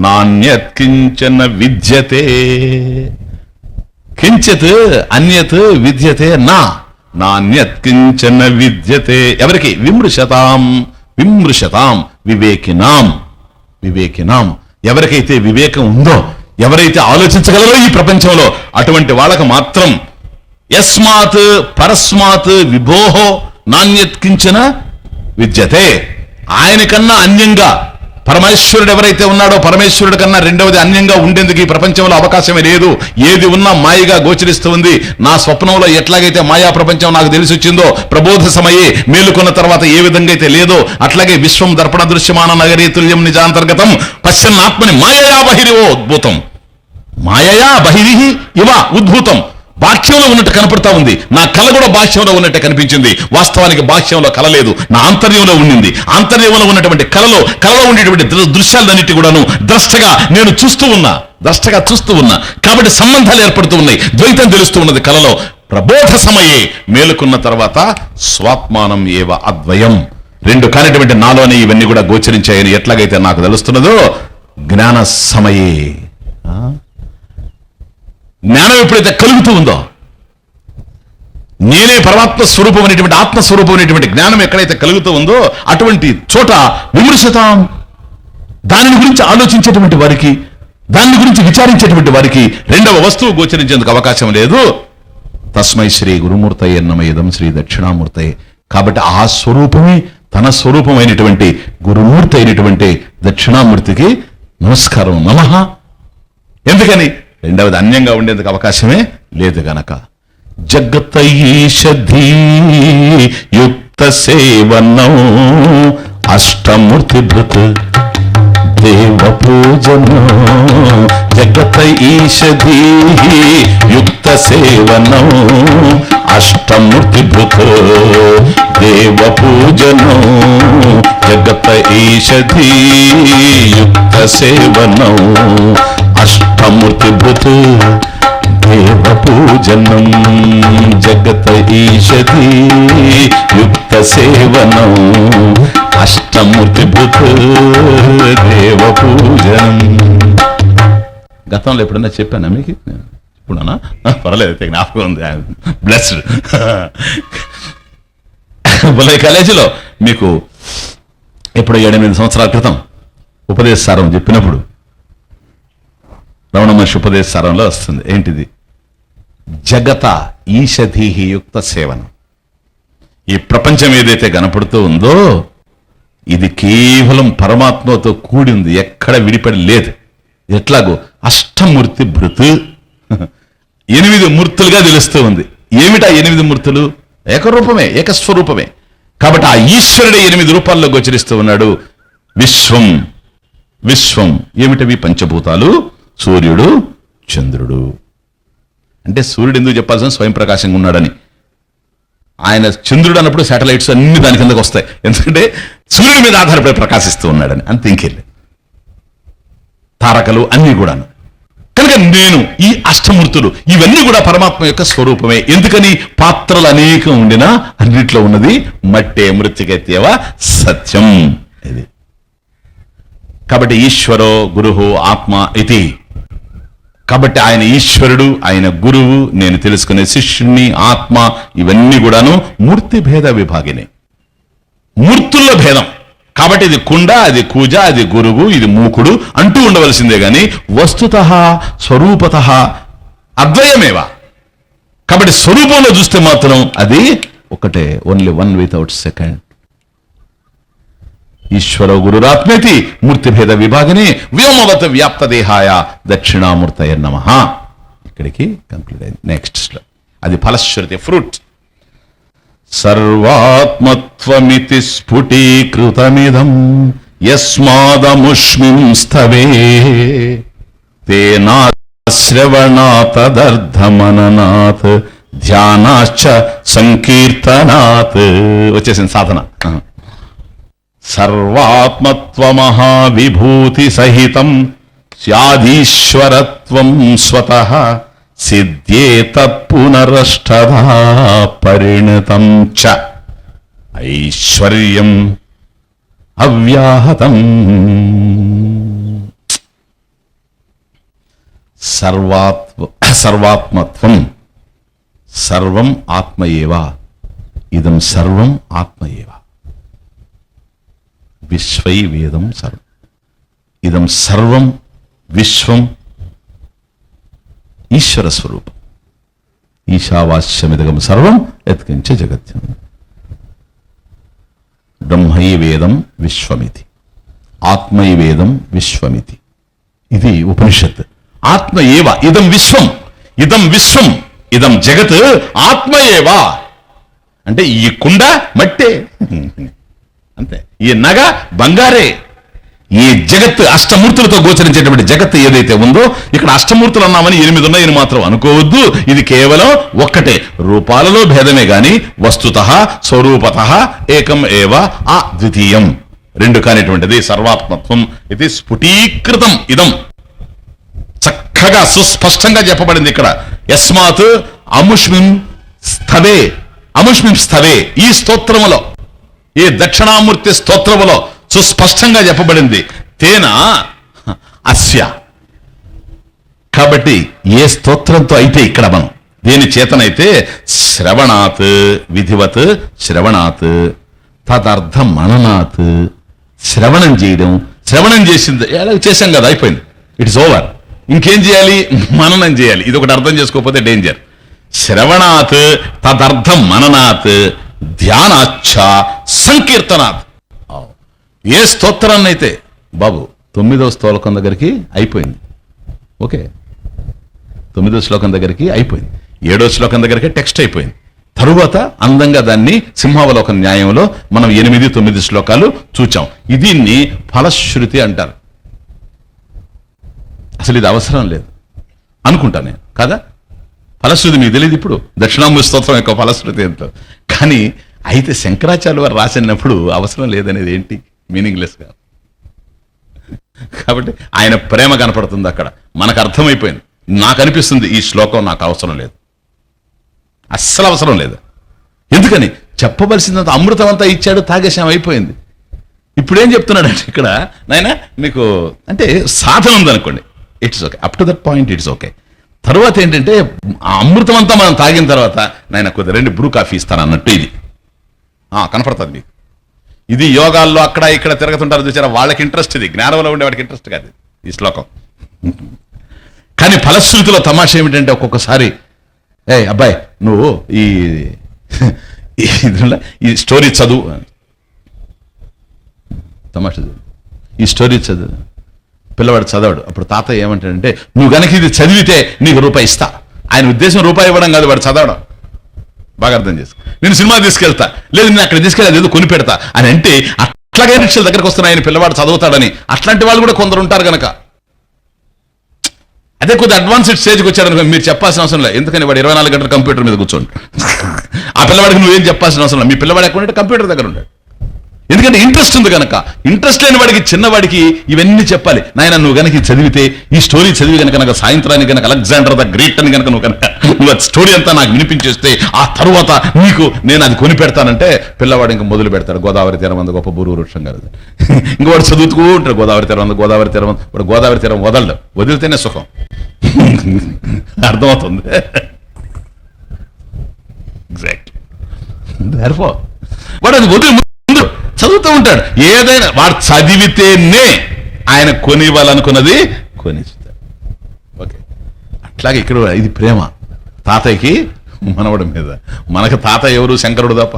నాణ్యత్ కించన విద్యతే. కించిత్ అన్యత్ విద్యతే నా. నాణ్యత్ కించన విద్యతే. ఎవరికి? విమృశతాం. విమృశతాం వివేకినాం. వివేకినాం. ఎవరికైతే వివేకం ఉందో, ఎవరైతే ఆలోచించగలరో ఈ ప్రపంచంలో, అటువంటి వాళ్ళకు మాత్రం యస్మాత్ పరస్మాత్ విభోహో నాణ్యత్కించిన విద్యతే. ఆయన కన్నా అన్యంగా పరమేశ్వరుడు ఎవరైతే ఉన్నాడో, పరమేశ్వరుడు కన్నా రెండవది అన్యంగా ఉండేందుకు ఈ ప్రపంచంలో అవకాశమే లేదు. ఏది ఉన్నా మాయగా గోచరిస్తూ ఉంది. నా స్వప్నంలో ఎట్లాగైతే మాయా ప్రపంచం నాకు తెలిసి వచ్చిందో, ప్రబోధ సమయే మేలుకున్న తర్వాత ఏ విధంగా అయితే లేదో, అట్లాగే విశ్వం దర్పణ దృశ్యమాన నగరీ తుల్యం నిజాంతర్గతం పశ్చన్నాత్మని మాయయా బహిరివో ఉద్భూతం. మాయయా బహిరి ఇవ ఉద్భూతం. బాహ్యంలో ఉన్నట్టు కనపడతా ఉంది. నా కళ కూడా బాహ్యంలో ఉన్నట్టే కనిపించింది. వాస్తవానికి బాహ్యంలో కళ లేదు, నా ఆంతర్యంలో ఉండింది. ఆంతర్యంలో ఉన్నటువంటి కళలో ఉండేటువంటి దృశ్యాలన్నిటి కూడాను ద్రష్టగా నేను చూస్తూ ఉన్నా. కాబట్టి సంబంధాలు ఏర్పడుతూ ఉన్నాయి, ద్వైతం తెలుస్తూ ఉన్నది కళలో. ప్రబోధ సమయే మేలుకున్న తర్వాత స్వాత్మానం ఏవ అద్వయం, రెండు కానిటువంటి నాలోనే ఇవన్నీ కూడా గోచరించాయని ఎట్లాగైతే నాకు తెలుస్తున్నదో, జ్ఞాన సమయే, జ్ఞానం ఎప్పుడైతే కలుగుతూ ఉందో, నేనే పరమాత్మ స్వరూపం అనేటువంటి ఆత్మస్వరూపం అనేటువంటి జ్ఞానం ఎక్కడైతే కలుగుతూ ఉందో, అటువంటి చోట విమర్శతాం, దానిని గురించి ఆలోచించేటువంటి వారికి, దాని గురించి విచారించేటువంటి వారికి రెండవ వస్తువు గోచరించేందుకు అవకాశం లేదు. తస్మై శ్రీ గురుమూర్తయే నమః శ్రీ దక్షిణామూర్తయే. కాబట్టి ఆ స్వరూపమే తన స్వరూపమైనటువంటి గురుమూర్తి అయినటువంటి దక్షిణామూర్తికి నమస్కారం నమః. ఎందుకని? రెండవది అన్యంగా ఉండేందుకు అవకాశమే లేదు గనక. జగతైషధీ యుక్త సేవనం అష్టమూర్తి భృత్ దేవ పూజనం. జగతైషధీ యుక్త సేవనం అష్టమూర్తి భృత్ దేవ పూజనం. జగతైషధీ యుక్త సేవనం అష్టమూర్తి భృత్ దేవ పూజనం. జగత ఈషధీ యుక్త సేవనం అష్టమూర్తి భృత్ దేవ పూజనం. గతంలో ఎప్పుడన్నా చెప్పానా మీకు? ఇప్పుడన్నా పర్లేదు, జ్ఞాపకం ఉంది. బ్లెస్డ్. బొల్లై కాలేజీలో మీకు ఎప్పుడు 7-8 సంవత్సరాల క్రితం ఉపదేశ సారం చెప్పినప్పుడు, రమణ మహర్షి ఉపదేశ సారంలో వస్తుంది. ఏంటిది? జగత ఈషధీహి యుక్త సేవనం. ఈ ప్రపంచం ఏదైతే కనపడుతూ ఉందో, ఇది కేవలం పరమాత్మతో కూడి ఉంది, ఎక్కడ విడిపడి లేదు. ఎట్లాగో అష్టమూర్తి భృత్, 8 మూర్తులుగా తెలుస్తూ ఉంది. ఏమిటా 8 మూర్తులు? ఏకరూపమే, ఏకస్వరూపమే. కాబట్టి ఆ ఈశ్వరుడే 8 రూపాల్లో గోచరిస్తూ ఉన్నాడు. విశ్వం ఏమిటవి? పంచభూతాలు, సూర్యుడు, చంద్రుడు. అంటే సూర్యుడు ఎందుకు చెప్పాల్సిన స్వయం ప్రకాశంగా ఉన్నాడని. ఆయన చంద్రుడు అన్నప్పుడు శాటిలైట్స్ అన్ని దాని కిందకు వస్తాయి, ఎందుకంటే సూర్యుడి మీద ఆధారపడి ప్రకాశిస్తూ ఉన్నాడని. అంత ఇంకెళ్ళి తారకలు అన్ని కూడాను. కనుక నేను ఈ అష్టమూర్తులు ఇవన్నీ కూడా పరమాత్మ యొక్క స్వరూపమే. ఎందుకని? పాత్రలు అనేకం ఉండినా అన్నిట్లో ఉన్నది మట్టే, మృత్తికెత్యవ సత్యం. ఇది కాబట్టి ఈశ్వరో గురుహు ఆత్మ ఇది. కాబట్టి ఆయన ఈశ్వరుడు, ఆయన గురువు, నేను తెలుసుకునే శిష్యుణ్ణి, ఆత్మ, ఇవన్నీ కూడాను మూర్తి భేద విభాగినే, మూర్తుల్లో భేదం. కాబట్టి ఇది కుండ, అది కూజ, అది గురువు, ఇది మూకుడు అంటూ ఉండవలసిందే గాని వస్తుతః స్వరూపతః అద్వయమేవా. కాబట్టి స్వరూపంలో చూస్తే మాత్రం అది ఒకటే, ఓన్లీ వన్ వితౌట్ సెకండ్. ఈశ్వర గురురాత్మేతి మూర్తిభేద విభాగిని వ్యోమవత్ వ్యాప్త దేహాయ దక్షిణామూర్తయ నమః. ఇక్కడికి కంక్లూడ్ అయింది. నెక్స్ట్ అది ఫలశ్రుతి, ఫ్రూట్. సర్వాత్మత్వమితి స్ఫుటీకృతమిదం యస్మాదముష్మిం స్థవే తేనాశ్రవణాతదర్థమననాత్ ధ్యానాశ్చ సంకీర్తనాత్. వచ్చేసింది సాధన. సర్వాత్మత్వమహావిభూతి సహితం స్యాదీశ్వరత్వం స్వతః సిద్ధ్యేతత్ పునరష్టధా పరిణతం చ ఐశ్వర్యం అవ్యాహతం. సర్వాత్మత్వం, సర్వం ఆత్మయేవ, ఇదం సర్వం ఆత్మయేవ. విశ్వై వేదం సర్వం. ఇదం సర్వం విశ్వం ఈశ్వర స్వరూపం. ఈశావాస్యమిదగం సర్వం యత్కించ జగత్యం. బ్రహ్మైవేదం విశ్వమితి, ఆత్మైవేదం విశ్వమితి. ఇది ఉపనిషత్. ఆత్మ ఏవ ఇదం విశ్వం, ఇదం విశ్వం, ఇదం జగత్ ఆత్మ ఏవా. అంటే ఈ కుండ మట్టే, అంతే. ఈ నగ బంగారే. ఈ జగత్ అష్టమూర్తులతో గోచరించేటువంటి జగత్ ఏదైతే ఉందో, ఇక్కడ అష్టమూర్తులు అన్నామని 8 ఉన్నాయని మాత్రం అనుకోవద్దు. ఇది కేవలం ఒక్కటే, రూపాలలో భేదమే గాని వస్తుతః స్వరూపతః ఏకం ఏవ అద్వితీయం, రెండు కానిటువంటిది సర్వాత్మత్వం. ఇది స్ఫుటీకృతం. ఇదం చక్కగా సుస్పష్టంగా చెప్పబడింది ఇక్కడ. యస్మాత్ అముష్మిం స్థవే, అముష్మిం స్థవే, ఈ స్తోత్రములో, ఈ దక్షిణామూర్తి స్తోత్రములో సుస్పష్టంగా చెప్పబడింది. తేన అస్య. కాబట్టి ఏ స్తోత్రంతో అయితే ఇక్కడ మనం దేని చేతనైతే శ్రవణాత్, విధివత్ శ్రవణాత్, తదర్థ మననాత్, శ్రవణం చేయడం. శ్రవణం చేసింది చేశాం కదా, అయిపోయింది, ఇట్స్ ఓవర్. ఇంకేం చేయాలి? మననం చేయాలి. ఇది ఒకటి అర్థం చేసుకోకపోతే డేంజర్. శ్రవణాత్ తదర్థం మననాత్ ధ్యానాచ్చ సంకీర్తనాత్. ఏ స్తోత్రాన్ని అయితే బాబు 9వ శ్లోకం దగ్గరికి అయిపోయింది, ఓకే, 9వ శ్లోకం దగ్గరికి అయిపోయింది, 7వ శ్లోకం దగ్గరికి టెక్స్ట్ అయిపోయింది. తరువాత అందంగా దాన్ని సింహావలోకన న్యాయంలో మనం 8, 9 శ్లోకాలు చూచాం. దీన్ని ఫలశ్రుతి అంటారు. అసలు ఇది అవసరం లేదు అనుకుంటా నేను, కదా? ఫలశ్రుతి మీకు తెలియదు. ఇప్పుడు దక్షిణామూర్తి స్తోత్రం యొక్క ఫలశ్రుతి ఎంతో. కానీ అయితే శంకరాచార్య వారు రాసినప్పుడు అవసరం లేదనేది ఏంటి? మీనింగ్లెస్గా. కాబట్టి ఆయన ప్రేమ కనపడుతుంది అక్కడ, మనకు అర్థమైపోయింది. నాకు అనిపిస్తుంది ఈ శ్లోకం నాకు అవసరం లేదు, అస్సలు అవసరం లేదు. ఎందుకని? చెప్పవలసినంత అమృతం అంతా ఇచ్చాడు, తాగేశాం, అయిపోయింది. ఇప్పుడు ఏం చెప్తున్నాడు అంటే ఇక్కడ, నాయన మీకు అంటే సాధన ఉందనుకోండి, it's okay, up to that point it's okay. తర్వాత ఏంటంటే ఆ అమృతం అంతా మనం తాగిన తర్వాత నాయన కొద్దిగా 2 బ్రూ కాఫీ ఇస్తాను అన్నట్టు ఇది కనపడుతుంది మీకు. ఇది యోగాల్లో అక్కడ ఇక్కడ తిరుగుతుంటారు చూసారా, వాళ్ళకి ఇంట్రెస్ట్, ఇది జ్ఞానంలో ఉండే వాడికి ఇంట్రెస్ట్ కాదు ఈ శ్లోకం. కానీ ఫలశ్రుతిలో తమాష ఏమిటంటే ఒక్కొక్కసారి, అబ్బాయి నువ్వు ఈ స్టోరీ చదువు, తమాష ఈ స్టోరీ చదువు. పిల్లవాడు చదవాడు. అప్పుడు తాతయ్య ఏమంటాడంటే, నువ్వు గనక ఇది చదివితే నీకు రూపాయి ఇస్తా. ఆయన ఉద్దేశం రూపాయి ఇవ్వడం కాదు, వాడు చదవడం. బాగా అర్థం చేసుకో. నేను సినిమా తీసుకెళ్తా, లేదు నేను అక్కడ తీసుకెళ్ళి ఏదో కొని పెడతా అని అంటే, అట్లాగే రిక్షల దగ్గరకు వస్తున్నాయని పిల్లవాడు చదువుతాడని అట్లాంటి వాళ్ళు కూడా కొందరు ఉంటారు కనుక. అదే కొద్దిగా అడ్వాన్స్డ్ స్టేజ్కి వచ్చాడనుకో, మీరు చెప్పాల్సిన అవసరం లేదు. ఎందుకని వాడు 24 గంటలు కంప్యూటర్ మీద కూర్చోండి. ఆ పిల్లవాడికి నువ్వేం చెప్పాల్సిన అవసరం లేదు. మీ పిల్లవాడు ఎక్కడ ఉంటే కంప్యూటర్ దగ్గర ఉంటాడు. ఎందుకంటే ఇంట్రెస్ట్ ఉంది కనుక. ఇంట్రెస్ట్ లేని వాడికి, చిన్నవాడికి ఇవన్నీ చెప్పాలి. నాయన నువ్వు కనుక చదివితే, ఈ స్టోరీ చదివి కనుక సాయంత్రానికి కనుక అలెగ్జాండర్ ద గ్రేట్ అని కనుక నువ్వు స్టోరీ అంతా నాకు వినిపించేస్తే ఆ తర్వాత నీకు నేను అది కొని పెడతానంటే పిల్లవాడు ఇంకా మొదలు పెడతాడు. గోదావరి తీరం అంత గొప్ప బురువు వృక్షం కాదు. ఇంక వాడు చదువుతూ ఉంటాడు, గోదావరి తీరం అంత, గోదావరి తీరం అంత. వాడు గోదావరి తీరం వదలడు, వదిలితేనే సుఖం. అర్థమవుతుంది? ఎగ్జాక్ట్. వాడు అది వదిలి చదువుతూ ఉంటాడు. ఏదైనా వాడు చదివితేనే ఆయన కొనివ్వాలనుకున్నది కొనిస్తాడు. ఓకే, అట్లాగే ఇక్కడ ఇది ప్రేమ తాతయ్యకి మనవడి మీద. మనకు తాత ఎవరు? శంకరుడు తప్ప.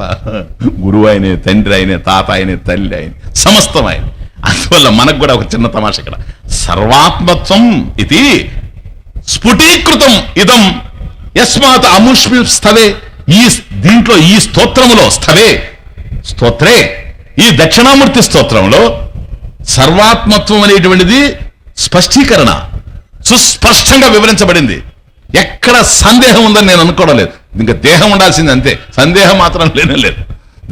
గురువు ఆయనే, తండ్రి ఆయనే, తాత ఆయనే, తల్లి ఆయన, సమస్తం ఆయన. అందువల్ల మనకు కూడా ఒక చిన్న తమాష ఇక్కడ. సర్వాత్మత్వం ఇది స్ఫుటీకృతం ఇదం యస్మాత్ అముష్మి స్థవే. ఈ దీంట్లో ఈ స్తోత్రములో స్థవే స్తోత్రే, ఈ దక్షిణామూర్తి స్తోత్రంలో సర్వాత్మత్వం అనేటువంటిది స్పష్టీకరణ సుస్పష్టంగా వివరించబడింది. ఎక్కడ సందేహం ఉందని నేను అనుకోవడం లేదు. ఇంకా దేహం ఉండాల్సింది అంతే, సందేహం మాత్రం లేనే లేదు.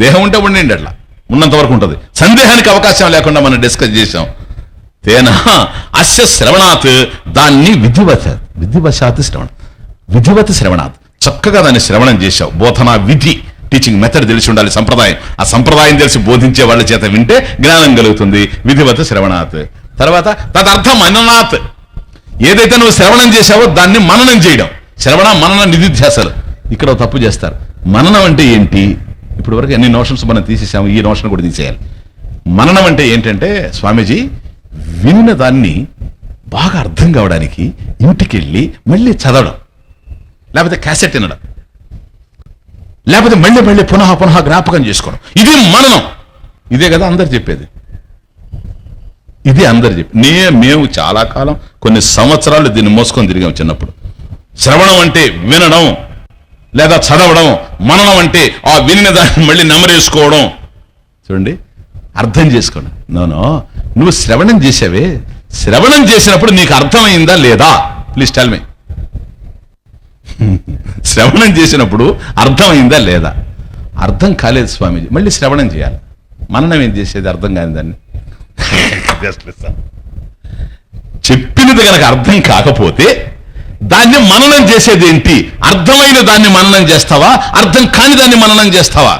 దేహం ఉంటే ఉండండి, అట్లా ఉన్నంత వరకు ఉంటుంది. సందేహానికి అవకాశం లేకుండా మనం డిస్కస్ చేసాం. తేన అస్య శ్రవణాత్, దాన్ని విధివశాత్ శ్రవణం, విధివత్ శ్రవణాత్, చక్కగా దాన్ని శ్రవణం చేశావు. బోధనా విధి, టీచింగ్ మెథడ్ తెలిసి ఉండాలి, సంప్రదాయం. ఆ సంప్రదాయం తెలిసి బోధించే వాళ్ళ చేత వింటే జ్ఞానం కలుగుతుంది. విధివత్ శ్రవణాత్. తర్వాత తదర్థం మననాత్, ఏదైతే నువ్వు శ్రవణం చేశావో దాన్ని మననం చేయడం. శ్రవణ మనన నిధిధ్యాసలు. ఇక్కడ తప్పు చేస్తారు. మననం అంటే ఏంటి? ఇప్పటి వరకు ఎన్ని నోషన్స్ మనం తీసేసాము, ఈ నోషన్ కూడా తీసేయాలి. మననం అంటే ఏంటంటే స్వామీజీ వినిన దాన్ని బాగా అర్థం కావడానికి ఇంటికెళ్ళి మళ్ళీ చదవడం, లేకపోతే క్యాసెట్ వినడం, లేకపోతే మళ్ళీ మళ్ళీ పునః పునః జ్ఞాపకం చేసుకోవడం. ఇది మననం. ఇదే కదా అందరు చెప్పేది. ఇది అందరు చెప్పి మేము చాలా కాలం, కొన్ని సంవత్సరాలు దీన్ని మోసుకొని తిరిగాం చిన్నప్పుడు. శ్రవణం అంటే వినడం లేదా చదవడం, మననం అంటే ఆ వినిన దాన్ని మళ్ళీ నెమరేసుకోవడం. చూడండి, అర్థం చేసుకోండి. నోనో, నువ్వు శ్రవణం చేసావే, శ్రవణం చేసినప్పుడు నీకు అర్థమైందా లేదా? Please tell me. శ్రవణం చేసినప్పుడు అర్థమైందా లేదా? అర్థం కాలేదు స్వామీజీ, మళ్ళీ శ్రవణం చేయాలి. మననం ఏం చేసేది? అర్థం కాని దాన్ని చెప్పినది కనుక అర్థం కాకపోతే దాన్ని మననం చేసేది ఏంటి? అర్థమైన దాన్ని మననం చేస్తావా, అర్థం కాని దాన్ని మననం చేస్తావా?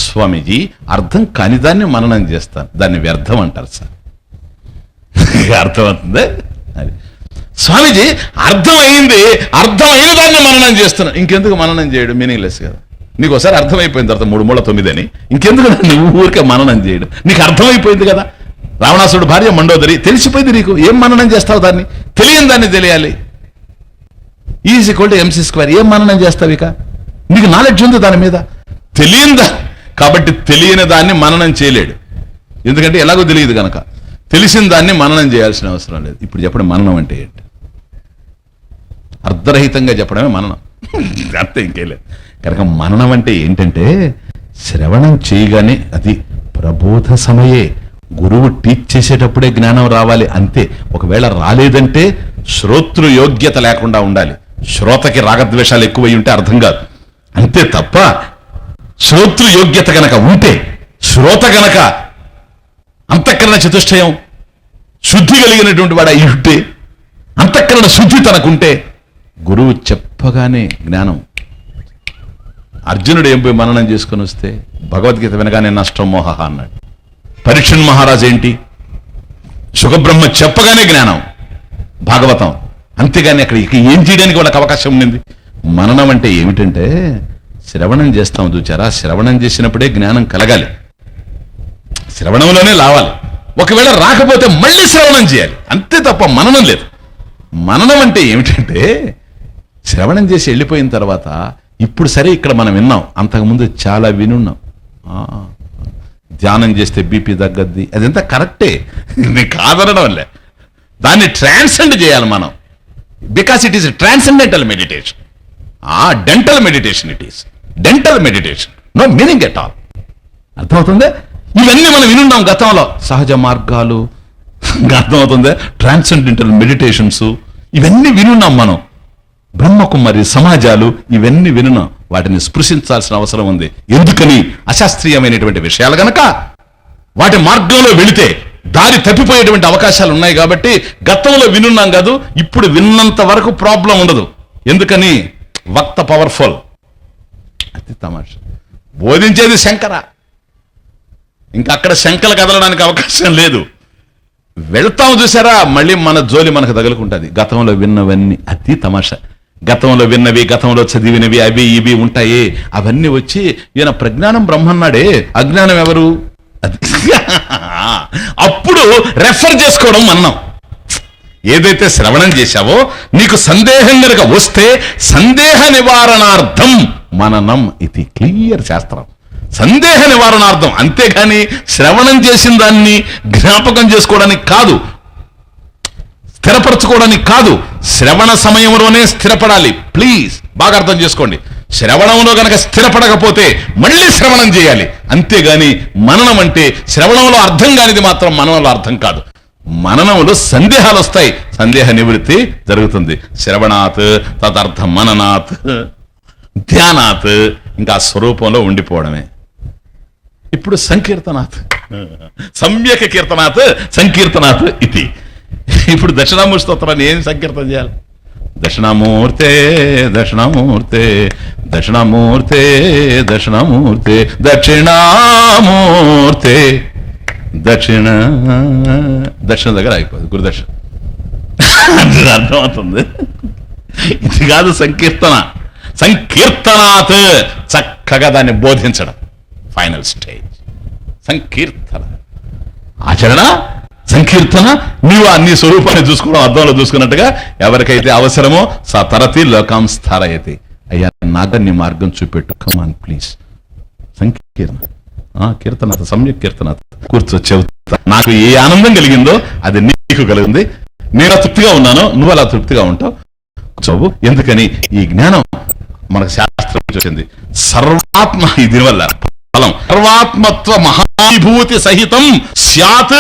స్వామీజీ, అర్థం కాని దాన్ని మననం చేస్తాను, దాన్ని వ్యర్థం అంటారు సార్. అర్థమవుతుంది? అది స్వామీజీ, అర్థమైంది, అర్థమైన దాన్ని మననం చేస్తున్నాను, ఇంకెందుకు మననం చేయడం? మీనింగ్లెస్ కదా. నీకు ఒకసారి అర్థమైపోయిన తర్వాత 3 3 9 అని ఇంకెందుకు నువ్వు ఊరికే మననం చేయడం? నీకు అర్థమైపోయింది కదా. రావణాసుడు భార్య మండోదరి తెలిసిపోయింది నీకు, ఏం మననం చేస్తావు? దాన్ని తెలియని దాన్ని తెలియాలి. E=mc². ఏం మననం చేస్తావు? ఇక నీకు నాలెడ్జ్ ఉంది దాని మీద, తెలియందా? కాబట్టి తెలియని దాన్ని మననం చేయలేడు, ఎందుకంటే ఎలాగో తెలియదు కనుక. తెలిసిన దాన్ని మననం చేయాల్సిన అవసరం లేదు. ఇప్పుడు చెప్పడం మననం అంటే ఏంటి? అర్ధరహితంగా చెప్పడమే మననం, అంతే, ఇంకే లేదు. కనుక మననం అంటే ఏంటంటే శ్రవణం చేయగానే, అది ప్రబోధ సమయే, గురువు టీచ్ చేసేటప్పుడే జ్ఞానం రావాలి, అంతే. ఒకవేళ రాలేదంటే శ్రోతృ యోగ్యత లేకుండా ఉండాలి. శ్రోతకి రాగద్వేషాలు ఎక్కువై ఉంటే అర్థం కాదు, అంతే తప్ప శ్రోతృ యోగ్యత గనక ఉంటే, శ్రోత గనక అంతఃకరణ చతుష్టయం శుద్ధి కలిగినటువంటి వాడు అయి ఉంటే, అంతఃకరణ శుద్ధి తనకుంటే, గురువు చెప్పగానే జ్ఞానం. అర్జునుడు ఏం పోయి మననం చేసుకుని వస్తే భగవద్గీత వినగానే నష్టం మోహ అన్నాడు. పరీక్షణ్ మహారాజు ఏంటి? సుఖబ్రహ్మ చెప్పగానే జ్ఞానం, భాగవతం. అంతేగాని అక్కడ ఇక ఏం చేయడానికి వాళ్ళకి అవకాశం ఉండింది? మననం అంటే ఏమిటంటే శ్రవణం చేస్తాం చూచారా, శ్రవణం చేసినప్పుడే జ్ఞానం కలగాలి, శ్రవణంలోనే రావాలి. ఒకవేళ రాకపోతే మళ్ళీ శ్రవణం చేయాలి, అంతే తప్ప మననం లేదు. మననం అంటే ఏమిటంటే శ్రవణం చేసి వెళ్ళిపోయిన తర్వాత, ఇప్పుడు సరే ఇక్కడ మనం విన్నాం, అంతకుముందు చాలా వినున్నాం. ధ్యానం చేస్తే బీపీ తగ్గద్ది, అదంతా కరెక్టే, నీకు కాదనడం వల్లే. దాన్ని ట్రాన్సెండ్ చేయాలి మనం, because it is transcendental meditation. Dental meditation, it is dental meditation, no meaning at all. అర్థమవుతుంది? ఇవన్నీ మనం వినున్నాం గతంలో, సహజ మార్గాలు, అర్థమవుతుంది, ట్రాన్సెండెంటల్ మెడిటేషన్స్, ఇవన్నీ వినున్నాం మనం. బ్రహ్మకుమారి సమాజాలు, ఇవన్నీ వినున్నాం. వాటిని స్పృశించాల్సిన అవసరం ఉంది. ఎందుకని? అశాస్త్రీయమైనటువంటి విషయాలు గనక వాటి మార్గంలో వెళితే దారి తప్పిపోయేటువంటి అవకాశాలు ఉన్నాయి. కాబట్టి గతంలో వినున్నాం కాదు, ఇప్పుడు విన్నంత వరకు ప్రాబ్లం ఉండదు. ఎందుకని? వక్త పవర్ఫుల్, అది తమాషా. బోధించేది శంకర, ఇంకా అక్కడ శంకలు కదలడానికి అవకాశం లేదు. వెళ్తాం చూసారా, మళ్ళీ మన జోలి మనకు తగులుకుంటుంది. గతంలో విన్నవన్నీ, అది తమాషా. గతంలో విన్నవి, గతంలో చదివినవి, అవి ఇవి ఉంటాయి, అవన్నీ వచ్చి ఈయన ప్రజ్ఞానం బ్రహ్మన్నాడే, అజ్ఞానం ఎవరు? అప్పుడు రెఫర్ చేసుకోవడం మననం. ఏదైతే శ్రవణం చేశావో నీకు సందేహం కనుక వస్తే సందేహ నివారణార్థం మననం, ఇది క్లియర్ శాస్త్రం. సందేహ నివారణార్థం, అంతేగాని శ్రవణం చేసిన దాన్ని జ్ఞాపకం చేసుకోవడానికి కాదు, స్థిరపరచుకోవడానికి కాదు. శ్రవణ సమయంలోనే స్థిరపడాలి. ప్లీజ్ బాగా అర్థం చేసుకోండి. శ్రవణంలో గనక స్థిరపడకపోతే మళ్ళీ శ్రవణం చేయాలి, అంతేగాని మననం అంటే శ్రవణంలో అర్థం కానిది మాత్రం మననంలో అర్థం కాదు. మననంలో సందేహాలు వస్తాయి, సందేహ నివృత్తి జరుగుతుంది. శ్రవణాత్ తదర్థ మననాత్ ధ్యానాత్, ఇంకా స్వరూపంలో ఉండిపోవడమే. ఇప్పుడు సంకీర్తనాత్, సమ్యక్ కీర్తనాత్ సంకీర్తనాత్ ఇది. ఇప్పుడు దక్షిణామూర్తి స్తోత్రాన్ని ఏం సంకీర్తన చేయాలి? దక్షిణామూర్తే దక్షిణామూర్తే దక్షిణామూర్తే దక్షిణామూర్తే దక్షిణామూర్తే, దక్షిణ దక్షిణ దగ్గర అయిపోతుంది, గురుదక్షిణ. అర్థమవుతుంది? ఇది కాదు సంకీర్తన. సంకీర్తనాత్, చక్కగా దాన్ని బోధించడం ఫైనల్ స్టేజ్. సంకీర్తన ఆచరణ సంకీర్తన నీవు నీ స్వరూపాన్ని చూసుకోవడం, అర్థంలో చూసుకున్నట్టుగా ఎవరికైతే అవసరమో సా తరతి లోకం స్థారయతి. అయ్యా నాకు నీ మార్గం చూపెట్టు, కమాన్ ప్లీజ్. సంకీర్తన కీర్తన సమ్యక్ కీర్తన కూర్చో చెబుతా. నాకు ఏ ఆనందం కలిగిందో అది నీకు కలిగింది. నేను తృప్తిగా ఉన్నాను, నువ్వు అలా తృప్తిగా ఉంటావు. చదువు. ఎందుకని ఈ జ్ఞానం మనకు శాస్త్రం వచ్చింది. సర్వాత్మ, దీనివల్ల ఫలం సర్వాత్మత్వ మహాభూతి సహితం స్యాత్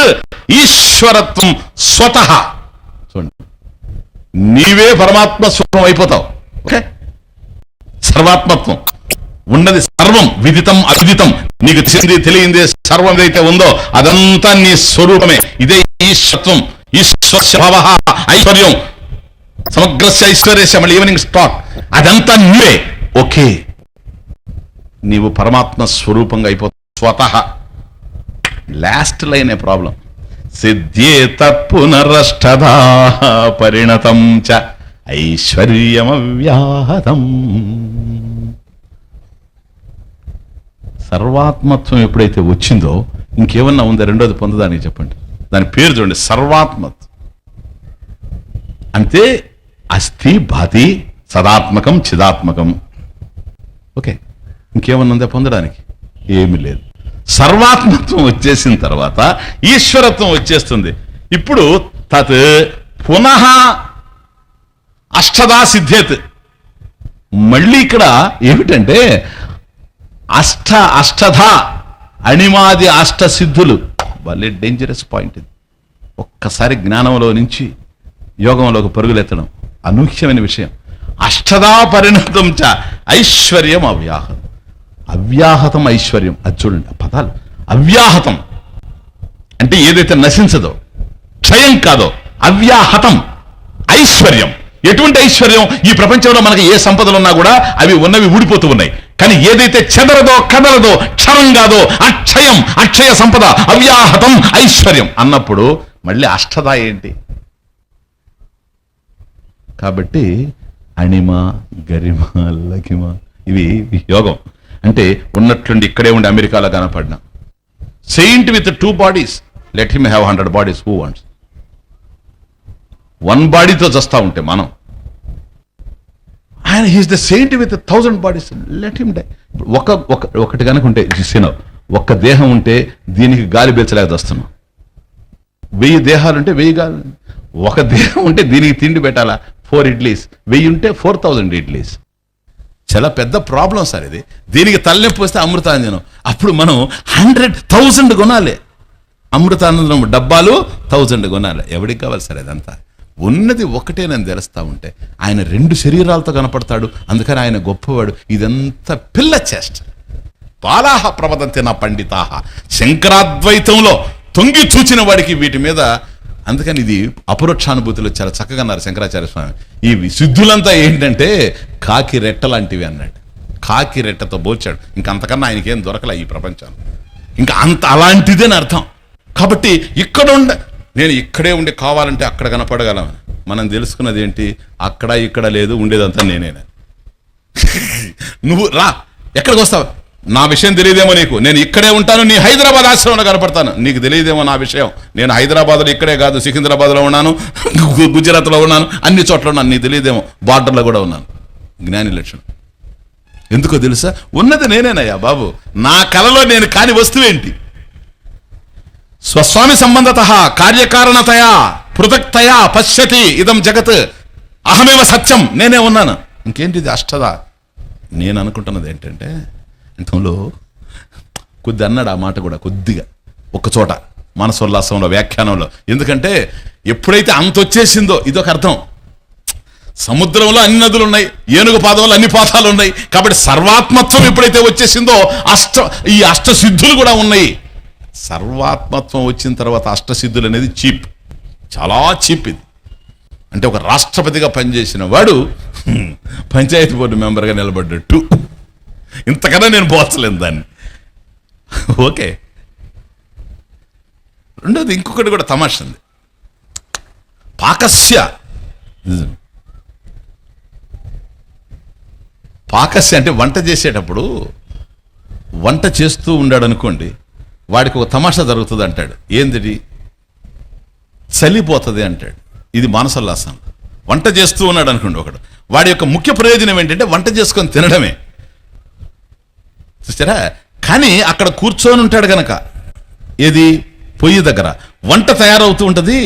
ఈశ్వరత్వం స్వతః. చూడండి, నీవే పరమాత్మ స్వరూపం అయిపోతావు. ఓకే, సర్వాత్మత్వం ఉన్నది సర్వం, విదితం అవిదితం, నీకు తెలియంది సర్వం ఏదైతే ఉందో అదంతా నీ స్వరూపమే. ఇదే ఈశ్వరత్వం. ఈశ్వర ఐశ్వర్యం, సమగ్రస్య ఐశ్వర్యస్య, మళ్ళీ ఈవినింగ్ స్టాక్, అదంతా నీవే. ఓకే, నీవు పరమాత్మ స్వరూపంగా అయిపోతావు స్వతః. Last లైనే problem. సిద్ధ్యేత పునరష్టదా పరిణతం చ ఐశ్వర్యమవ్యాహతం. సర్వాత్మత్వం ఎప్పుడైతే వచ్చిందో ఇంకేమన్నా ఉందా రెండోది పొందదానికి? చెప్పండి. దాని పేరు చూడండి, సర్వాత్మత్వం. అంటే అస్థి భాతి సదాత్మకం చిదాత్మకం. ఓకే, ఇంకేమన్నా ఉందా పొందడానికి? ఏమీ లేదు. సర్వాత్మత్వం వచ్చేసిన తర్వాత ఈశ్వరత్వం వచ్చేస్తుంది. ఇప్పుడు తత్ పునః అష్టదా సిద్ధేత్. మళ్ళీ ఇక్కడ ఏమిటంటే అష్టధా అణిమాది అష్టసిద్ధులు. వాళ్ళే డేంజరస్ పాయింట్ ఇది. ఒక్కసారి జ్ఞానంలో నుంచి యోగంలోకి పరుగులెత్తడం అనూహ్యమైన విషయం. అష్టదా పరిణతం చ ఐశ్వర్యం అవ్యాహతం. అవ్యాహతం ఐశ్వర్యం, అది చూడండి ఆ పదాలు. అవ్యాహతం అంటే ఏదైతే నశించదో, క్షయం కాదో, అవ్యాహతం ఐశ్వర్యం. ఎటువంటి ఐశ్వర్యం? ఈ ప్రపంచంలో మనకి ఏ సంపదలు ఉన్నా కూడా అవి ఉన్నవి ఊడిపోతూ ఉన్నాయి. కానీ ఏదైతే చెదరదో కదలదో క్షరం కాదో అక్షయం, అక్షయ సంపద, అవ్యాహతం ఐశ్వర్యం అన్నప్పుడు మళ్ళీ అష్టద ఏంటి? కాబట్టి అణిమ గరిమ లకిమ ఇవి యోగం. అంటే ఉన్నట్లుండి ఇక్కడే ఉండి అమెరికాలో కనపడిన saint with 2 bodies, let him have 100 bodies, who wants? 1 బాడీతో చస్తా ఉంటే మనం, ఆయన he's the saint with 1000 bodies, let him die. ఒకటి కనుక ఉంటే ఒక్క దేహం ఉంటే దీనికి గాలి పీల్చలేక వస్తున్నాం. 1000 దేహాలుంటే 1000 గాలి. ఒక దేహం ఉంటే దీనికి తిండి పెట్టాలా? 4 ఇడ్లీస్. 1000 ఉంటే 4000 ఇడ్లీస్. చాలా పెద్ద ప్రాబ్లం సార్ ఇది. దీనికి తలనొప్పి వస్తే అమృతాంజనం. అప్పుడు మనం 100,000 కొనాలి. అమృతానందం డబ్బాలు 1000 కొనాలి. ఎవరికి కావాలి సార్ ఇదంతా? ఉన్నది ఒకటే నేను తెలుస్తా ఉంటే ఆయన 2 శరీరాలతో కనపడతాడు. అందుకని ఆయన గొప్పవాడు. ఇదంతా పిల్ల చేష్ట. బాలాహ ప్రవదంతి నా పండితాహ. శంకరాద్వైతంలో తొంగి చూచిన వాడికి వీటి మీద, అందుకని ఇది అపరోక్షానుభూతిలో చాలా చక్కగా అన్నారు శంకరాచార్య స్వామి. ఈ సిద్ధులంతా ఏంటంటే కాకి రెట్ట లాంటివి అన్నాడు. కాకి రెట్టతో పోల్చాడు. ఇంకంతకన్నా ఆయనకేం దొరకలే ఈ ప్రపంచం. ఇంకా అంత అలాంటిదేని అర్థం. కాబట్టి నేను ఇక్కడే ఉండి కావాలంటే అక్కడ కనపడగలం. మనం తెలుసుకున్నది ఏంటి? అక్కడ ఇక్కడ లేదు, ఉండేదంతా నేనేనా. నువ్వు రా, ఎక్కడికి వస్తావు? నా విషయం తెలియదేమో నీకు. నేను ఇక్కడే ఉంటాను, నీ హైదరాబాద్ ఆశ్రమంలో కనపడతాను. నీకు తెలియదేమో నా విషయం. నేను హైదరాబాద్లో ఇక్కడే కాదు, సికింద్రాబాద్లో ఉన్నాను, గుజరాత్లో ఉన్నాను, అన్ని చోట్ల ఉన్నాను. నీకు తెలియదేమో, బార్డర్లో కూడా ఉన్నాను. జ్ఞాని లక్షణం ఎందుకో తెలుసా? ఉన్నది నేనేనయ్యా బాబు. నా కలలో నేను కాని వస్తువేంటి? స్వస్వామి సంబంధత కార్యకారణతయా పృథక్తయా పశ్యతి ఇదం జగత్ అహమేవ సత్యం. నేనే ఉన్నాను. ఇంకేంటిది అష్టదా? నేను అనుకుంటున్నది ఏంటంటే, ఇంతంలో కొద్ది అన్నాడు ఆ మాట కూడా కొద్దిగా ఒక్కచోట మనసోల్లాసంలో వ్యాఖ్యానంలో. ఎందుకంటే ఎప్పుడైతే అంత వచ్చేసిందో ఇదొక అర్థం. సముద్రంలో అన్ని నదులు ఉన్నాయి, ఏనుగు పాదంలో అన్ని పాదాలు ఉన్నాయి. కాబట్టి సర్వాత్మత్వం ఎప్పుడైతే వచ్చేసిందో ఈ అష్టసిద్ధులు కూడా ఉన్నాయి. సర్వాత్మత్వం వచ్చిన తర్వాత అష్టసిద్ధులు అనేది చీప్, చాలా చీప్ ఇది. అంటే ఒక రాష్ట్రపతిగా పనిచేసిన వాడు పంచాయతీ బోర్డు మెంబర్గా నిలబడ్డట్టు. ఇంతకన్నా నేను పోల్చలేను దాన్ని. ఓకే, రెండోది ఇంకొకటి కూడా తమాషంది. పాకస్య అంటే వంట చేసేటప్పుడు, వంట చేస్తూ ఉన్నాడు అనుకోండి, వాడికి ఒక తమాషా జరుగుతుంది అంటాడు. ఏంది? చలిపోతుంది అంటాడు. ఇది మానసోల్లాసం. వంట చేస్తూ ఉన్నాడు అనుకోండి ఒకడు, వాడి యొక్క ముఖ్య ప్రయోజనం ఏంటంటే వంట చేసుకొని తినడమే, చూసారా. కానీ అక్కడ కూర్చొని ఉంటాడు గనక, ఏది పొయ్యి దగ్గర వంట తయారవుతూ ఉంటుంది,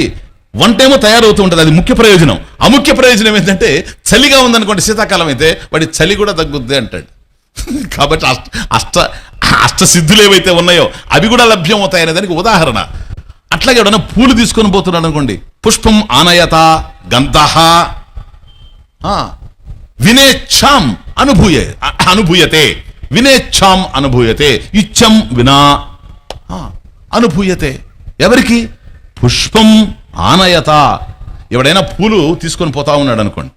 వంట ఏమో తయారవుతూ ఉంటుంది, అది ముఖ్య ప్రయోజనం. అముఖ్య ప్రయోజనం ఏంటంటే చలిగా ఉందనుకోండి శీతాకాలం అయితే వాడి చలి కూడా తగ్గుద్ది అంటాడు. కాబట్టి అష్టసిద్ధులు ఏవైతే ఉన్నాయో అవి కూడా లభ్యం అవుతాయనే దానికి ఉదాహరణ. అట్లాగే ఎవడన్నా పూలు తీసుకొని పోతున్నాడు అనుకోండి, పుష్పం ఆనయత గంధః వినేచ్ఛాం అనుభూయతే, వినేచ్ఛాం అనుభూయతే, ఇచ్చం వినా అనుభూయతే. ఎవరికి? పుష్పం ఆనయత. ఎవడైనా పూలు తీసుకొని పోతా ఉన్నాడు అనుకోండి,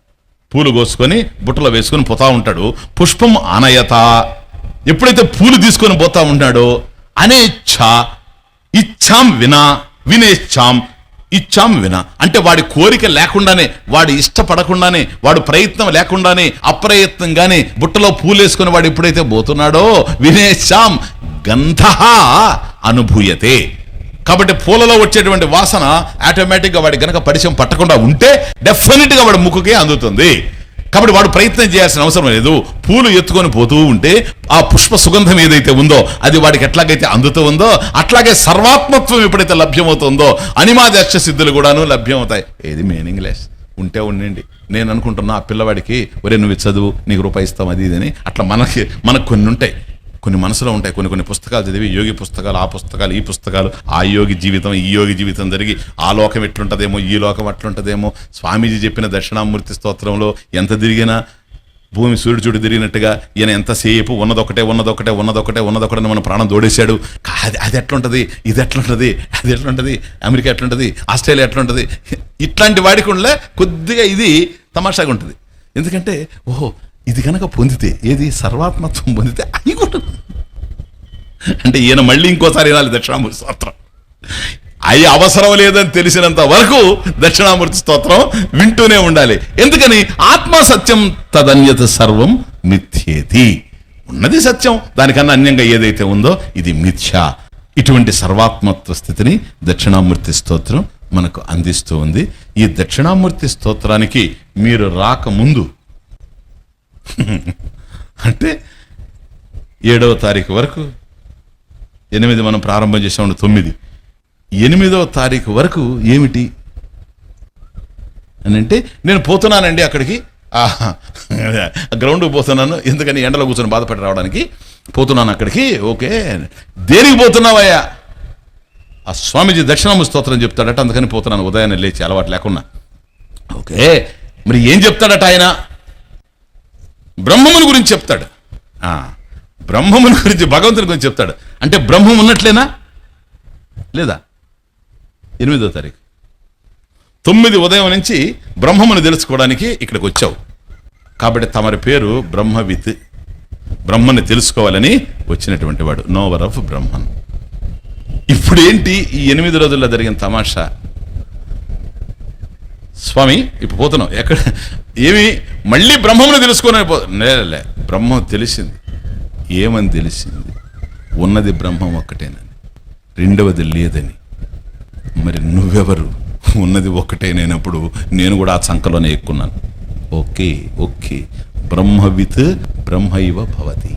పూలు కోసుకొని బుట్టలో వేసుకొని పోతా ఉంటాడు, పుష్పం ఆనయత. ఎప్పుడైతే పూలు తీసుకొని పోతా ఉన్నాడో అనేచ్ఛ ఇచ్ఛాం వినా వినేచ్ఛాం ఇచ్ఛాం వినా, అంటే వాడి కోరిక లేకుండానే, వాడి ఇష్టపడకుండానే, వాడు ప్రయత్నం లేకుండానే అప్రయత్నంగానే బుట్టలో పూలు వేసుకొని వాడు ఎప్పుడైతే పోతున్నాడో వినేచ్ఛాం గంధః అనుభూయతే. కాబట్టి పూలలో వచ్చేటువంటి వాసన ఆటోమేటిక్గా వాడి గనక పరిచయం పట్టకుండా ఉంటే డెఫినెట్గా వాడి ముక్కుకే అందుతుంది. కాబట్టి వాడు ప్రయత్నం చేయాల్సిన అవసరం లేదు. పూలు ఎత్తుకొని పోతూ ఉంటే ఆ పుష్ప సుగంధం ఏదైతే ఉందో అది వాడికి ఎట్లాగైతే అందుతూ ఉందో అట్లాగే సర్వాత్మత్వం ఎప్పుడైతే లభ్యమవుతుందో అనిమాది అష్టసిద్ధులు కూడాను లభ్యమవుతాయి. ఏది మీనింగ్లెస్. ఉంటే ఉండండి. నేను అనుకుంటున్నా ఆ పిల్లవాడికి ఒరే నువ్వు చదువు నీకు రూపాయి ఇస్తాం అది ఇది అని, అట్లా మనకు కొన్ని ఉంటాయి, కొన్ని మనసులో ఉంటాయి. కొన్ని పుస్తకాలు చదివి యోగి పుస్తకాలు, ఆ పుస్తకాలు, ఈ పుస్తకాలు, ఆ యోగి జీవితం ఈ యోగి జీవితం జరిగి ఆ లోకం ఎట్లుంటుందేమో ఈ లోకం అట్లుంటుందేమో. స్వామీజీ చెప్పిన దక్షిణామూర్తి స్తోత్రంలో ఎంత తిరిగినా భూమి సూర్యుడు చుట్టూ తిరిగినట్టుగా ఈయన ఎంతసేపు ఉన్నదొకటే మన ప్రాణం దోడేశాడు. అది ఎట్లుంటుంది, ఇది ఎట్లుంటుంది, అది ఎట్లుంటుంది, అమెరికా ఎట్లుంటుంది, ఆస్ట్రేలియా ఎట్లుంటుంది. ఇట్లాంటి వాడికి ఉండలే కొద్దిగా ఇది తమాషాగా ఉంటుంది. ఎందుకంటే ఓహో ఇది కనుక పొందితే, ఏది సర్వాత్మత్వం పొందితే అది కూడా అంటే ఈయన మళ్ళీ ఇంకోసారి వినాలి దక్షిణామూర్తి స్తోత్రం. అవి అవసరం లేదని తెలిసినంత వరకు దక్షిణామూర్తి స్తోత్రం వింటూనే ఉండాలి. ఎందుకని? ఆత్మ సత్యం తదన్యత సర్వం మిథ్యేతి. ఉన్నది సత్యం, దానికన్నా అన్యంగా ఏదైతే ఉందో ఇది మిథ్య. ఇటువంటి సర్వాత్మత్వ స్థితిని దక్షిణామూర్తి స్తోత్రం మనకు అందిస్తూ ఉంది. ఈ దక్షిణామూర్తి స్తోత్రానికి మీరు రాకముందు అంటే 7వ తారీఖు వరకు, 8 మనం ప్రారంభం చేసాము, 9, 8వ తారీఖు వరకు ఏమిటి అని అంటే, నేను పోతున్నానండి అక్కడికి, గ్రౌండ్కి పోతున్నాను, ఎందుకని ఎండలో కూర్చొని బాధపడి రావడానికి పోతున్నాను అక్కడికి. ఓకే, దేనికి పోతున్నావయ్యా? ఆ స్వామీజీ దక్షిణామూర్తి స్తోత్రం చెప్తాడట, అందుకని పోతున్నాను ఉదయాన్నే లేచి అలవాటు లేకున్నా. ఓకే, మరి ఏం చెప్తాడట ఆయన? బ్రహ్మముని గురించి చెప్తాడు. బ్రహ్మముని గురించి, భగవంతుని గురించి చెప్తాడు. అంటే బ్రహ్మం ఉన్నట్లేనా లేదా? 8వ తారీఖు 9 ఉదయం నుంచి బ్రహ్మముని తెలుసుకోవడానికి ఇక్కడికి వచ్చావు. కాబట్టి తమరి పేరు బ్రహ్మవిత్, బ్రహ్మని తెలుసుకోవాలని వచ్చినటువంటి వాడు, నోవర్ ఆఫ్ బ్రహ్మన్. ఇప్పుడు ఏంటి ఈ 8 రోజుల్లో జరిగిన తమాషా? స్వామి ఇప్పుడు పోతున్నాం ఎక్కడ, ఏమి మళ్ళీ బ్రహ్మమును తెలుసుకొని లే, బ్రహ్మం తెలిసింది. ఏమని తెలిసింది? ఉన్నది బ్రహ్మం ఒక్కటేనని, రెండవది లేదని. మరి నువ్వెవరు? ఉన్నది ఒక్కటేనైనప్పుడు నేను కూడా ఆ చంకలోనే ఎక్కున్నాను. ఓకే, బ్రహ్మవిత్ బ్రహ్మైవ భవతి,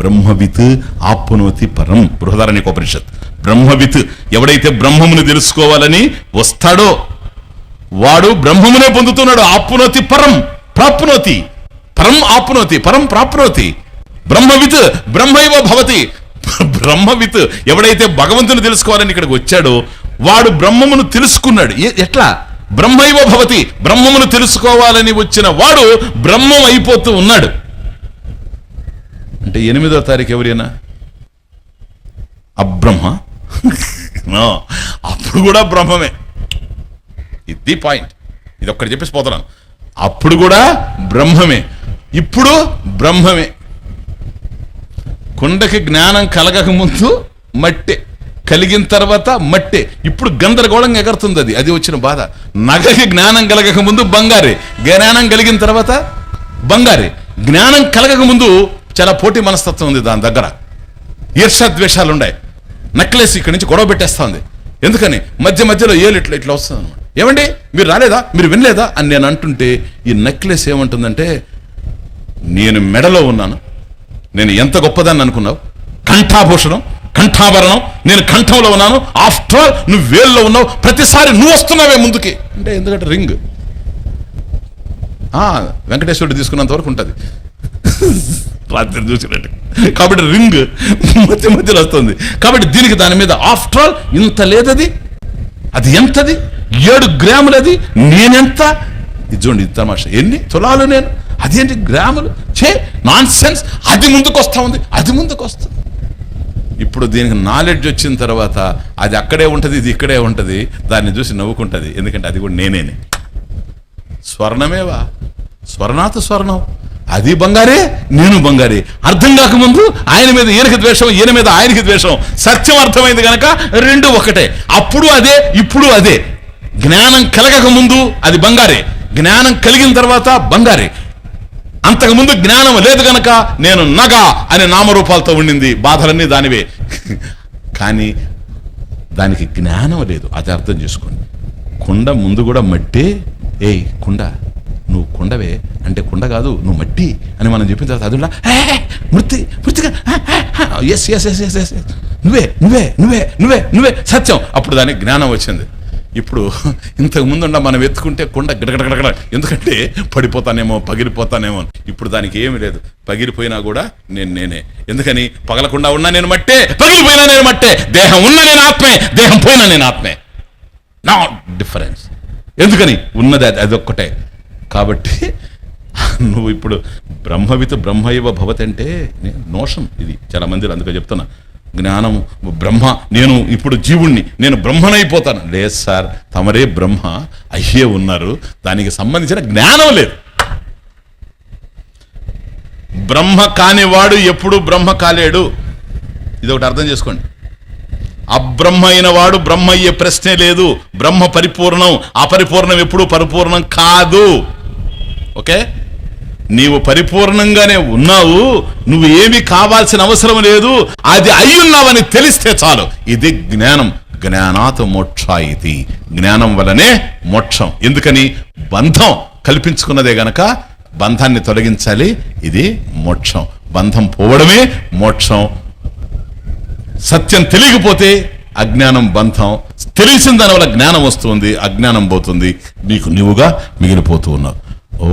బ్రహ్మవిత్ ఆప్నోతి పరం. బృహదారణ్యకోపనిషత్. బ్రహ్మవిత్ ఎవడైతే బ్రహ్మమును తెలుసుకోవాలని వస్తాడో వాడు బ్రహ్మమునే పొందుతున్నాడు. ఆప్నోతి పరం ప్రాప్నోతి, పరం ఆప్నోతి, పరం ప్రాప్నోతి. బ్రహ్మవిత్ బ్రహ్మైవ భవతి. బ్రహ్మవిత్ ఎవడైతే భగవంతుని తెలుసుకోవాలని ఇక్కడికి వచ్చాడో వాడు బ్రహ్మమును తెలుసుకున్నాడు. ఎట్లా? బ్రహ్మైవ భవతి. బ్రహ్మమును తెలుసుకోవాలని వచ్చిన వాడు బ్రహ్మం అయిపోతూ ఉన్నాడు. అంటే 8వ తారీఖు ఎవరైనా అబ్రహ్మ? అప్పుడు కూడా బ్రహ్మమే. ఇది పాయింట్. ఇది ఒక్కటి చెప్పేసి పోతున్నాను. అప్పుడు కూడా బ్రహ్మమే, ఇప్పుడు బ్రహ్మమే. కుండకి జ్ఞానం కలగక ముందు మట్టే, కలిగిన తర్వాత మట్టే. ఇప్పుడు గందరగోళంగా ఎగరుతుంది అది వచ్చిన బాధ. నగకి జ్ఞానం కలగక ముందు బంగారే, జ్ఞానం కలిగిన తర్వాత బంగారే. జ్ఞానం కలగక ముందు చాలా పోటీ మనస్తత్వం ఉంది దాని దగ్గర. ఈర్ష్యాద్వేషాలు ఉన్నాయి. నెక్లెస్ ఇక్కడి నుంచి గొడవ పెట్టేస్తా ఉంది. ఎందుకని మధ్య మధ్యలో ఏలు ఇట్లా ఇట్లా వస్తుంది అనమాట. ఏమండి మీరు రాలేదా, మీరు వినలేదా అని నేను అంటుంటే ఈ నెక్లెస్ ఏమంటుందంటే, నేను మెడలో ఉన్నాను, నేను ఎంత గొప్పదాన్ని అనుకున్నావు, కంఠాభూషణం కంఠాభరణం, నేను కంఠంలో ఉన్నాను, ఆఫ్టర్ ఆల్ నువ్వు వేల్లో ఉన్నావు, ప్రతిసారి నువ్వు వస్తున్నావే ముందుకి అంటే. ఎందుకంటే రింగ్ వెంకటేశ్వరుడు తీసుకున్నంత వరకు ఉంటుంది రాత్రి చూసినట్టు. కాబట్టి రింగ్ మధ్య మధ్యలో వస్తుంది. కాబట్టి దీనికి దాని మీద ఆఫ్టర్ ఆల్ ఇంత లేదది, అది ఎంతది, 7 గ్రాములది, నేనెంత, ఇది చూడండి ఇది తమాషా, ఎన్ని తులాలు నేను, అదేంటి గ్రాములు, నాన్ సెన్స్. అది ముందుకు వస్తా ఉంది, అది ముందుకు వస్తుంది. ఇప్పుడు దీనికి నాలెడ్జ్ వచ్చిన తర్వాత అది అక్కడే ఉంటుంది, ఇది ఇక్కడే ఉంటుంది, దాన్ని చూసి నవ్వుకుంటుంది. ఎందుకంటే అది కూడా నేనేనే, స్వర్ణమేవా, స్వర్ణాత్ స్వర్ణం, అది బంగారే నేను బంగారే. అర్థం కాకముందు ఆయన మీద ఈయనకి ద్వేషం, ఈయన మీద ఆయనకి ద్వేషం. సత్యం అర్థమైంది కనుక రెండు ఒకటే. అప్పుడు అదే, ఇప్పుడు అదే. జ్ఞానం కలగక ముందు అది బంగారే, జ్ఞానం కలిగిన తర్వాత బంగారే. అంతకుముందు జ్ఞానం లేదు కనుక నేను నగ అనే నామరూపాలతో ఉండింది, బాధలన్నీ దానివే. కానీ దానికి జ్ఞానం లేదు, అది అర్థం చేసుకోండి. కుండ ముందు కూడా మట్టే, ఏయ్ కుండ నువ్వు కుండవే అంటే కుండ కాదు నువ్వు మట్టి అని మనం చెప్పిన తర్వాత అది మృతిగా yes yes yes yes yes నువ్వే నువ్వే నువ్వే నువ్వే నువ్వే సత్యం. అప్పుడు దానికి జ్ఞానం వచ్చింది. ఇప్పుడు ఇంతకు ముందుండ మనం ఎత్తుకుంటే కుండ గడగడగడ, ఎందుకంటే పడిపోతానేమో పగిలిపోతానేమో. ఇప్పుడు దానికి ఏమి లేదు, పగిలిపోయినా కూడా నేనే. ఎందుకని పగలకుండా ఉన్నా నేను మట్టే, పగిలిపోయినా నేను మట్టే. దేహం ఉన్నా నేను ఆత్మే, దేహం పోయినా నేను ఆత్మే. నా డిఫరెన్స్. ఎందుకని ఉన్నది అదొక్కటే. కాబట్టి నువ్వు ఇప్పుడు బ్రహ్మవిత్ బ్రహ్మైవ భవతి అంటే నోషన్ ఇది చాలా మంది. అందుకే చెప్తున్నా, జ్ఞానం బ్రహ్మ, నేను ఇప్పుడు జీవుణ్ణి, నేను బ్రహ్మనైపోతాను. లేదు సార్, తమరే బ్రహ్మ అయ్యే ఉన్నారు, దానికి సంబంధించిన జ్ఞానం లేదు. బ్రహ్మ కానివాడు ఎప్పుడు బ్రహ్మ కాలేడు, ఇది ఒకటి అర్థం చేసుకోండి. అబ్రహ్మ అయిన వాడు బ్రహ్మ అయ్యే ప్రశ్నే లేదు. బ్రహ్మ పరిపూర్ణం, అపరిపూర్ణం ఎప్పుడు పరిపూర్ణం కాదు. ఓకే, నీవు పరిపూర్ణంగానే ఉన్నావు, నువ్వు ఏమి కావాల్సిన అవసరం లేదు, అది అయ్యున్నావని తెలిస్తే చాలు. ఇది జ్ఞానం. జ్ఞానాత్ మోక్షాయితి, జ్ఞానం వలనే మోక్షం. ఎందుకని బంధం కల్పించుకున్నదే గనక బంధాన్ని తొలగించాలి, ఇది మోక్షం. బంధం పోవడమే మోక్షం. సత్యం తెలియకపోతే అజ్ఞానం బంధం, తెలిసిన దాని వల్ల జ్ఞానం వస్తుంది, అజ్ఞానం పోతుంది, నీకు నీవుగా మిగిలిపోతూ ఉన్నావు. ఓ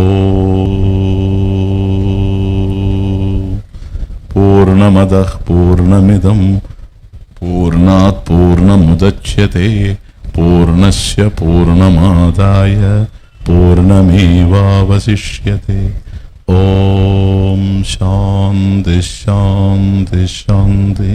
పూర్ణమదః పూర్ణమిదం పూర్ణాత్ పూర్ణముదచ్యతే పూర్ణస్య పూర్ణమాదాయ పూర్ణమేవావశిష్యతే. ఓం శాంతి శాంతి శాంతి.